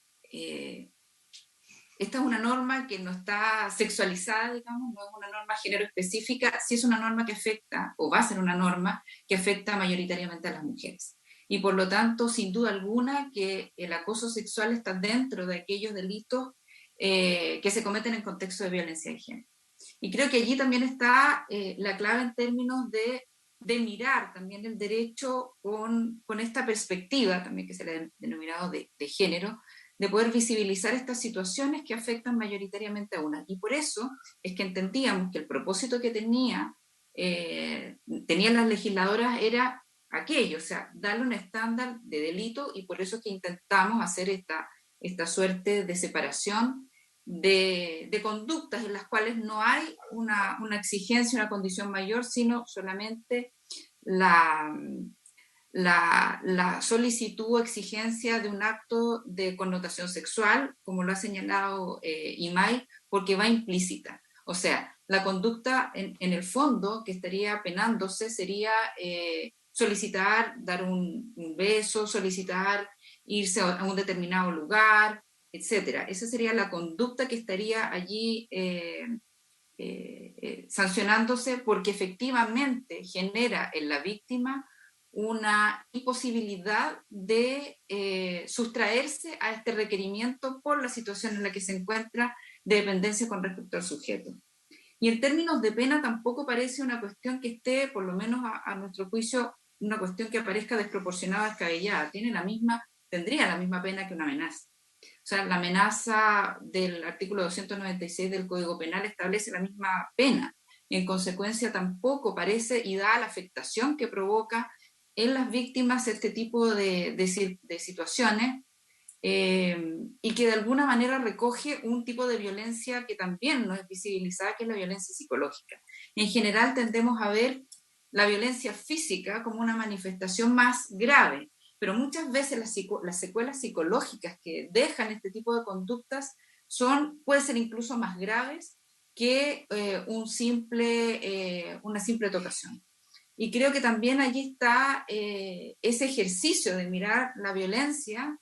esta es una norma que no está sexualizada, digamos, no es una norma de género específica, sí es una norma que afecta, o va a ser una norma que afecta mayoritariamente a las mujeres. Y por lo tanto, sin duda alguna, que el acoso sexual está dentro de aquellos delitos que se cometen en contexto de violencia de género. Y creo que allí también está la clave en términos de mirar también el derecho con esta perspectiva, también que se le ha denominado de género, de poder visibilizar estas situaciones que afectan mayoritariamente a una. Y por eso es que entendíamos que el propósito que tenían las legisladoras era aquello, o sea, darle un estándar de delito, y por eso es que intentamos hacer esta suerte de separación de conductas en las cuales no hay una exigencia, una condición mayor, sino solamente la la solicitud o exigencia de un acto de connotación sexual, como lo ha señalado Imai, porque va implícita. O sea, la conducta en el fondo que estaría penándose sería solicitar dar un beso, solicitar irse a un determinado lugar, etc. Esa sería la conducta que estaría allí sancionándose, porque efectivamente genera en la víctima una imposibilidad de sustraerse a este requerimiento por la situación en la que se encuentra de dependencia con respecto al sujeto. Y en términos de pena tampoco parece una cuestión que esté, por lo menos a nuestro juicio, una cuestión que aparezca desproporcionada, descabellada. Tendría la misma pena que una amenaza. O sea, la amenaza del artículo 296 del Código Penal establece la misma pena. En consecuencia, tampoco parece y da la afectación que provoca en las víctimas este tipo de situaciones, y que de alguna manera recoge un tipo de violencia que también no es visibilizada, que es la violencia psicológica. En general tendemos a ver la violencia física como una manifestación más grave, pero muchas veces las secuelas psicológicas que dejan este tipo de conductas pueden ser incluso más graves que una simple tocación. Y creo que también allí está ese ejercicio de mirar la violencia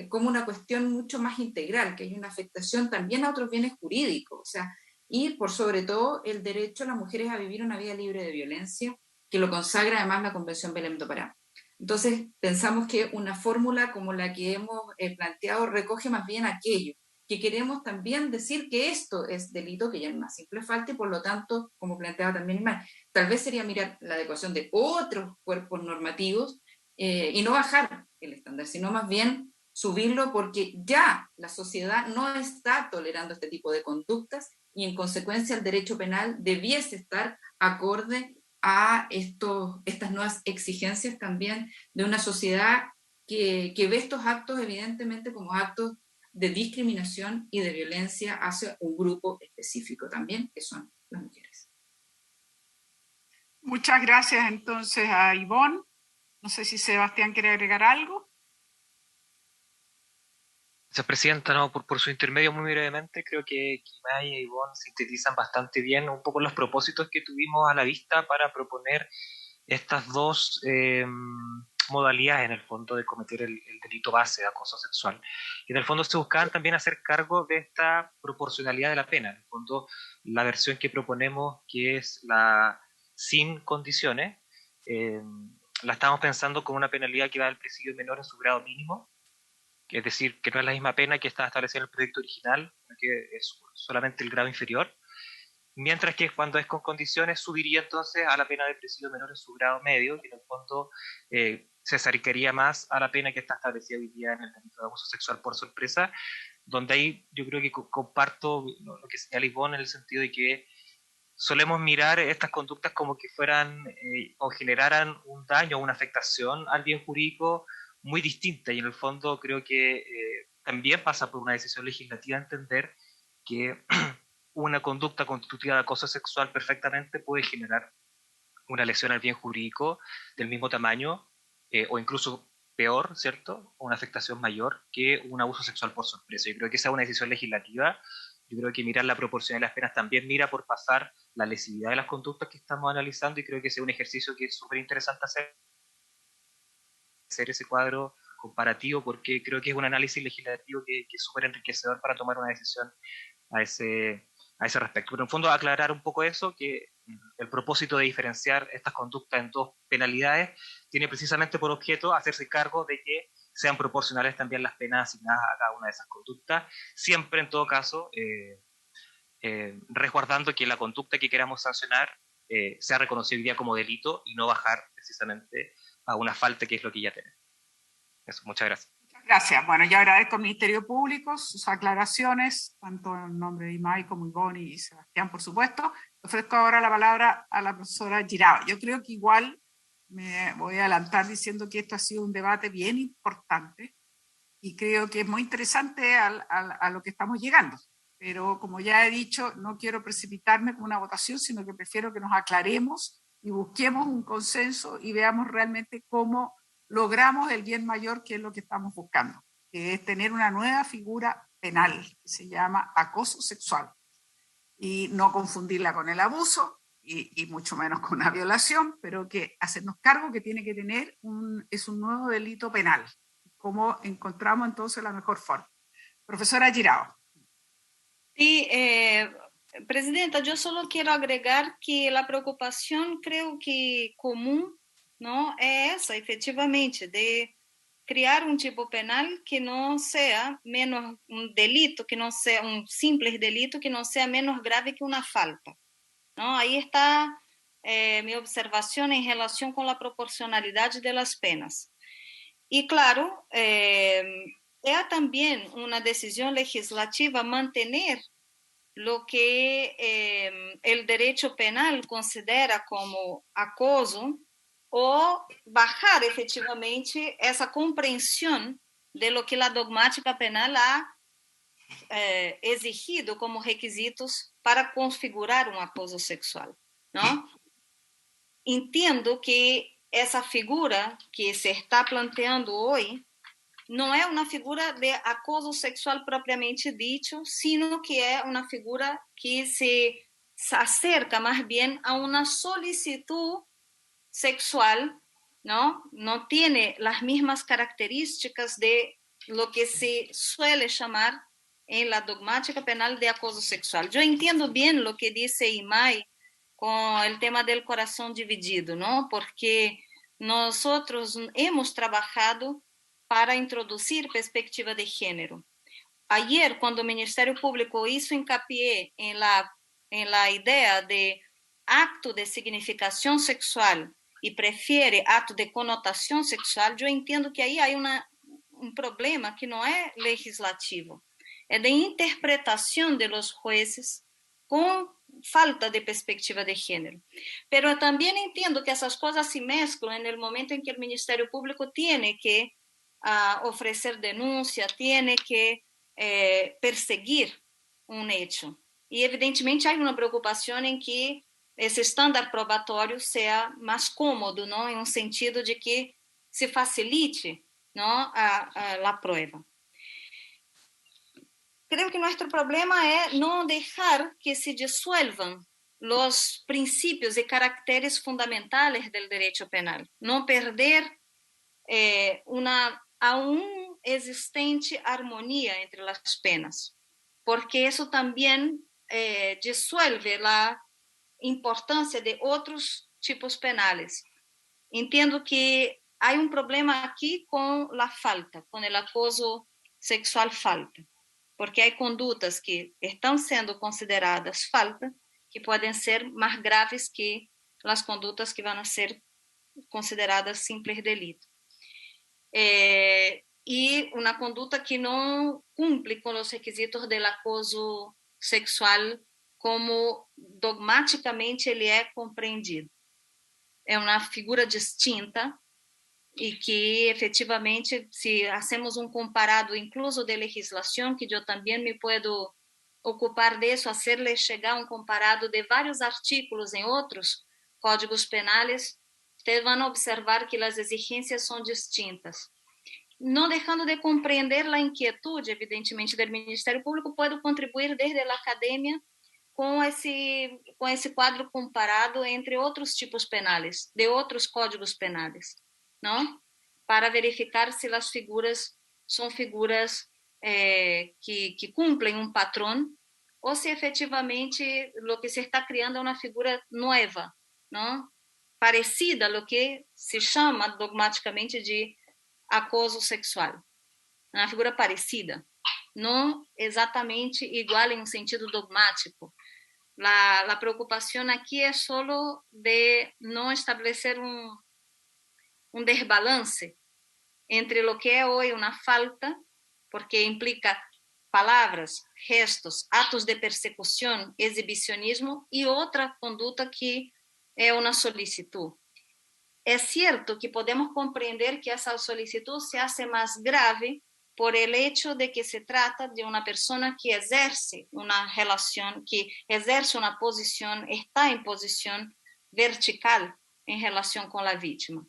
como una cuestión mucho más integral, que hay una afectación también a otros bienes jurídicos, o sea, y por sobre todo el derecho de las mujeres a vivir una vida libre de violencia, que lo consagra además la Convención Belém do Pará. Entonces, pensamos que una fórmula como la que hemos planteado recoge más bien aquello, que queremos también decir que esto es delito, que ya es una simple falta, y por lo tanto, como planteaba también Imai, tal vez sería mirar la adecuación de otros cuerpos normativos y no bajar el estándar, sino más bien subirlo, porque ya la sociedad no está tolerando este tipo de conductas y en consecuencia el derecho penal debiese estar acorde a estas nuevas exigencias también de una sociedad que ve estos actos evidentemente como actos de discriminación y de violencia hacia un grupo específico también, que son las mujeres. Muchas gracias entonces a Ivonne. No sé si Sebastián quiere agregar algo. Gracias, Presidenta. No, por su intermedio, muy brevemente, creo que Imai y Ivonne sintetizan bastante bien un poco los propósitos que tuvimos a la vista para proponer estas dos modalidades, en el fondo, de cometer el delito base de acoso sexual. Y en el fondo se buscaban también hacer cargo de esta proporcionalidad de la pena. En el fondo, la versión que proponemos, que es la sin condiciones, la estamos pensando como una penalidad que va al presidio menor en su grado mínimo, es decir, que no es la misma pena que estaba establecida en el proyecto original, que es solamente el grado inferior, mientras que cuando es con condiciones subiría entonces a la pena de presidio menor en su grado medio, que en el fondo se acercaría más a la pena que está establecida hoy día en el delito de abuso sexual por sorpresa, donde ahí yo creo que comparto lo que señala Ivonne, en el sentido de que solemos mirar estas conductas como que fueran o generaran un daño o una afectación al bien jurídico muy distinta, y en el fondo creo que también pasa por una decisión legislativa entender que una conducta constitutiva de acoso sexual perfectamente puede generar una lesión al bien jurídico del mismo tamaño o incluso peor, ¿cierto? O una afectación mayor que un abuso sexual por sorpresa. Yo creo que esa es una decisión legislativa. Yo creo que mirar la proporción de las penas también mira por pasar la lesividad de las conductas que estamos analizando, y creo que ese es un ejercicio que es súper interesante hacer ese cuadro comparativo, porque creo que es un análisis legislativo que es súper enriquecedor para tomar una decisión a ese respecto. Pero en el fondo aclarar un poco eso, que el propósito de diferenciar estas conductas en dos penalidades tiene precisamente por objeto hacerse cargo de que sean proporcionales también las penas asignadas a cada una de esas conductas, siempre en todo caso resguardando que la conducta que queramos sancionar sea reconocida como delito y no bajar precisamente a una falta, que es lo que ya tenemos. Eso, muchas gracias. Muchas gracias. Bueno, yo agradezco al Ministerio Público sus aclaraciones, tanto en nombre de Imai como Ivonne y Sebastián, por supuesto. Ofrezco ahora la palabra a la profesora Girao. Yo creo que igual me voy a adelantar diciendo que esto ha sido un debate bien importante y creo que es muy interesante a lo que estamos llegando. Pero como ya he dicho, no quiero precipitarme con una votación, sino que prefiero que nos aclaremos y busquemos un consenso y veamos realmente cómo logramos el bien mayor, que es lo que estamos buscando, que es tener una nueva figura penal que se llama acoso sexual y no confundirla con el abuso y mucho menos con una violación, pero que hacernos cargo que tiene que tener es un nuevo delito penal. ¿Cómo encontramos entonces la mejor forma? Profesora Girao. Sí, Presidenta, yo solo quiero agregar que la preocupación creo que común, ¿no? Es esa, efectivamente, de crear un tipo penal que no sea menos un delito, que no sea un simple delito, que no sea menos grave que una falta, ¿no? Ahí está mi observación en relación con la proporcionalidad de las penas. Y claro, es también una decisión legislativa mantener lo que el derecho penal considera como acoso o bajar efectivamente esa comprensión de lo que la dogmática penal ha exigido como requisitos para configurar un acoso sexual, ¿no? Entiendo que esa figura que se está planteando hoy não é uma figura de acoso sexual propriamente dito, sino que é uma figura que se acerca mais bem a uma solicitud sexual, ¿no? No tiene las mismas características de lo que se suele llamar en la dogmática penal de acoso sexual. Yo entiendo bien lo que dice Imai con el tema del corazón dividido, ¿no? Porque nosotros hemos trabajado para introducir perspectiva de género. Ayer, cuando el Ministerio Público hizo hincapié en la idea de acto de significación sexual y prefiere acto de connotación sexual, yo entiendo que ahí hay un problema que no es legislativo, es de interpretación de los jueces con falta de perspectiva de género. Pero también entiendo que esas cosas se mezclan en el momento en que el Ministerio Público tiene que ofrecer denuncia, tiene que perseguir un hecho. Y evidentemente hay una preocupación en que esse estándar probatório seja mais cômodo, não? Em um sentido de que se facilite, não, a prova. Creo que nuestro problema é não deixar que se disuelvan los principios y caracteres fundamentales del derecho penal, no perder una aún existente armonía entre las penas, porque eso también disuelve la importância de outros tipos penales. Entendo que há um problema aqui com a falta, com o acoso sexual falta, porque há condutas que estão sendo consideradas falta, que podem ser mais graves que as condutas que vão ser consideradas simples delito. E uma conduta que não cumpre com os requisitos do acoso sexual como dogmaticamente ele é compreendido. É uma figura distinta e que efetivamente, se hacemos um comparado incluso de legislação, que eu também me puedo ocupar disso, hacerle chegar um comparado de vários artículos em outros códigos penales, ustedes vão observar que as exigências são distintas. Não deixando de compreender a inquietude, evidentemente, do Ministério Público, pode contribuir desde a academia com esse quadro comparado entre outros tipos penais, de outros códigos penais, não? Para verificar se as figuras são figuras que cumprem um padrão ou se efetivamente o que se está criando é uma figura nova, não? Parecida a lo que se chama dogmaticamente de acoso sexual. Uma figura parecida, não exatamente igual em um sentido dogmático. La preocupación aquí es solo de no establecer un desbalance entre lo que es hoy una falta, porque implica palabras, gestos, actos de persecución, exhibicionismo, y otra conducta que es una solicitud. Es cierto que podemos comprender que esa solicitud se hace más grave por el hecho de que se trata de una persona que ejerce una relación, que ejerce una posición, está en posición vertical en relación con la víctima.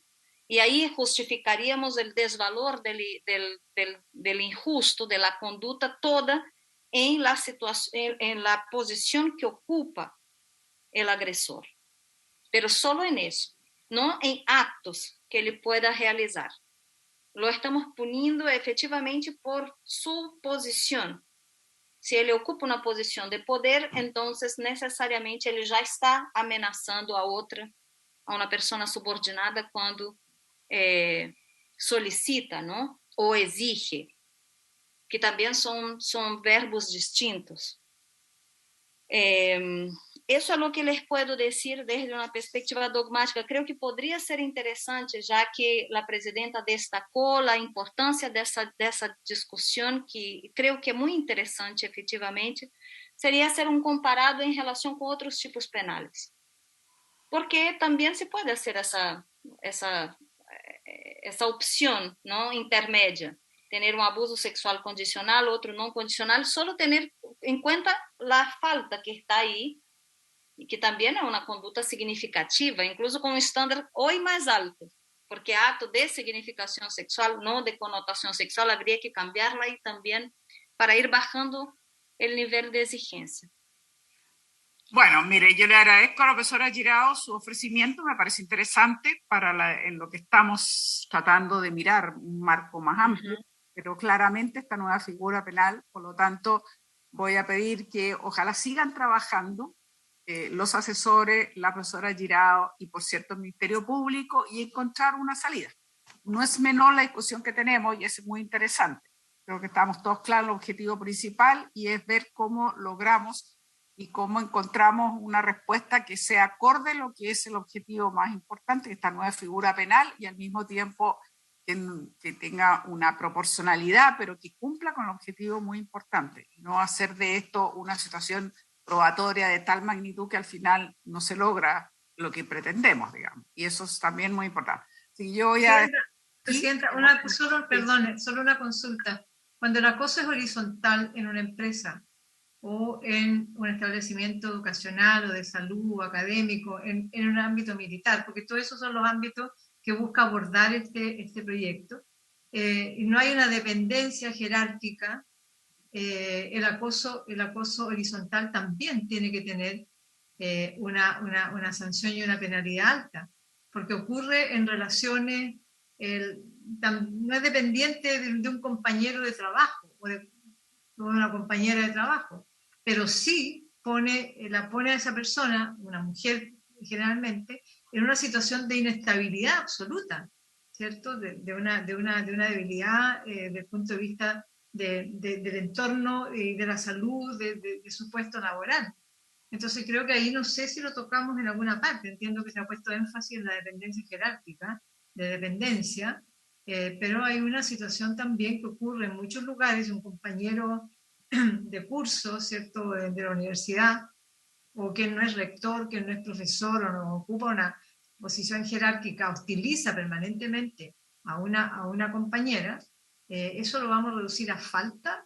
Y ahí justificaríamos el desvalor del injusto, de la conducta toda en la situación, en la posición que ocupa el agresor. Pero solo en eso, no en actos que él pueda realizar. Lo estamos puniendo efectivamente por su posición. Si ele ocupa uma posição de poder, então necessariamente ele já está ameaçando a outra, a uma pessoa subordinada quando solicita, não? Ou exige, que também são verbos distintos. Isso é o que les puedo decir desde uma perspectiva dogmática. Creo que poderia ser interessante, já que a presidenta destacou a importância dessa discussão, que creio que é muito interessante, efetivamente, seria ser comparado em relação com outros tipos penais. Porque também se pode fazer essa opção, não, intermédia. Tener un abuso sexual condicional, otro no condicional, solo tener en cuenta la falta que está ahí y que también es una conducta significativa, incluso con un estándar hoy más alto, porque acto de significación sexual, no de connotación sexual, habría que cambiarla y también para ir bajando el nivel de exigencia. Bueno, mire, yo le agradezco a la profesora Girao su ofrecimiento, me parece interesante en lo que estamos tratando de mirar, un marco más amplio. Pero claramente esta nueva figura penal, por lo tanto, voy a pedir que ojalá sigan trabajando los asesores, la profesora Girao y, por cierto, el Ministerio Público y encontrar una salida. No es menor la discusión que tenemos y es muy interesante. Creo que estamos todos claros en el objetivo principal y es ver cómo logramos y cómo encontramos una respuesta que sea acorde a lo que es el objetivo más importante, esta nueva figura penal, y al mismo tiempo que tenga una proporcionalidad, pero que cumpla con el objetivo muy importante. No hacer de esto una situación probatoria de tal magnitud que al final no se logra lo que pretendemos, digamos. Y eso es también muy importante. Si yo voy a... Presidenta, solo una consulta. Cuando el acoso es horizontal en una empresa o en un establecimiento educacional o de salud o académico, en un ámbito militar, porque todos esos son los ámbitos que busca abordar este proyecto, y no hay una dependencia jerárquica, el acoso horizontal también tiene que tener una sanción y una penalidad alta, porque ocurre en relaciones, no es dependiente de un compañero de trabajo o de una compañera de trabajo, pero sí la pone a esa persona, una mujer generalmente, en una situación de inestabilidad absoluta, ¿cierto? De una debilidad desde el punto de vista del entorno y de la salud, de su puesto laboral. Entonces creo que ahí no sé si lo tocamos en alguna parte. Entiendo que se ha puesto énfasis en la dependencia jerárquica, de dependencia, pero hay una situación también que ocurre en muchos lugares. Un compañero de curso, ¿cierto?, de la universidad, o quien no es rector, quien no es profesor o no ocupa una posición jerárquica, hostiliza permanentemente a una compañera, eso lo vamos a reducir a falta,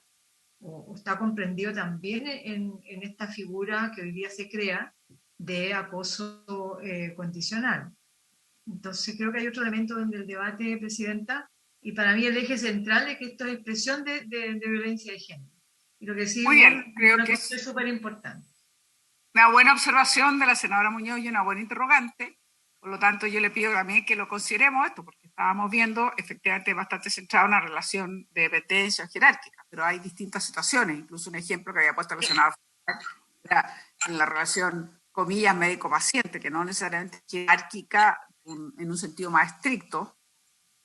o está comprendido también en esta figura que hoy día se crea de acoso condicional. Entonces creo que hay otro elemento en el debate, Presidenta, y para mí el eje central es que esto es expresión de violencia de género. Y lo que sí, muy bien, creo que es súper importante. Una buena observación de la senadora Muñoz y una buena interrogante. Por lo tanto, yo le pido también que lo consideremos esto, porque estábamos viendo efectivamente bastante centrada una relación de dependencia jerárquica, pero hay distintas situaciones. Incluso un ejemplo que había puesto la senadora era en la relación, comillas, médico-paciente, que no necesariamente es jerárquica en un sentido más estricto.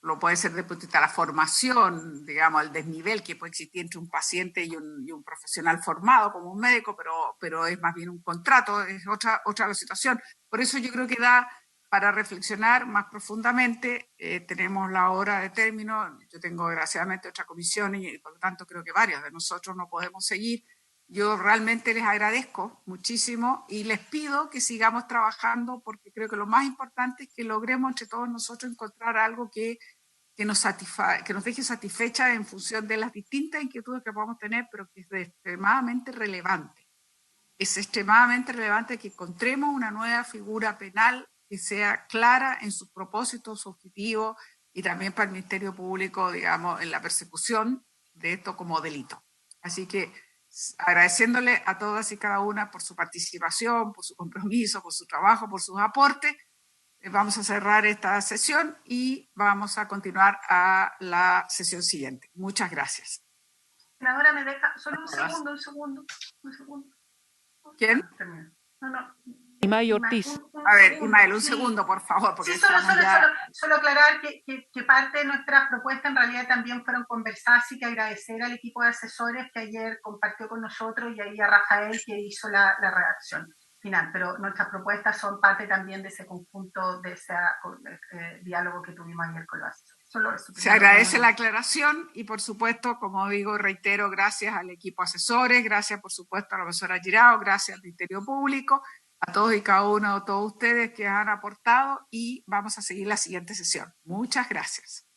Lo puede ser desde el punto de vista de la formación, digamos, el desnivel que puede existir entre un paciente y un profesional formado como un médico, pero es más bien un contrato, es otra la situación. Por eso yo creo que da para reflexionar más profundamente. Tenemos la hora de término, yo tengo desgraciadamente otra comisión y por lo tanto creo que varios de nosotros no podemos seguir. Yo realmente les agradezco muchísimo y les pido que sigamos trabajando, porque creo que lo más importante es que logremos entre todos nosotros encontrar algo que nos deje satisfecha en función de las distintas inquietudes que podamos tener, pero que es extremadamente relevante. es extremadamente relevante que encontremos una nueva figura penal que sea clara en sus propósitos, su objetivo, y también para el Ministerio Público, digamos, en la persecución de esto como delito. Así que agradeciéndole a todas y cada una por su participación, por su compromiso, por su trabajo, por sus aportes, vamos a cerrar esta sesión y vamos a continuar a la sesión siguiente. Muchas gracias. Senadora, me deja solo un segundo. ¿Quién? No. Imay Ortiz. A ver, Imael, un segundo, por favor. Porque sí, solo aclarar que parte de nuestras propuestas en realidad también fueron conversadas, y que agradecer al equipo de asesores que ayer compartió con nosotros, y ahí a Rafael que hizo la redacción final, pero nuestras propuestas son parte también de ese conjunto, de ese diálogo que tuvimos ayer con los asesores. Solo eso. Se agradece la aclaración y, por supuesto, como digo y reitero, gracias al equipo asesores, gracias, por supuesto, a la profesora Girao, gracias al Ministerio Público, a todos y cada uno de todos ustedes que han aportado, y vamos a seguir la siguiente sesión. Muchas gracias.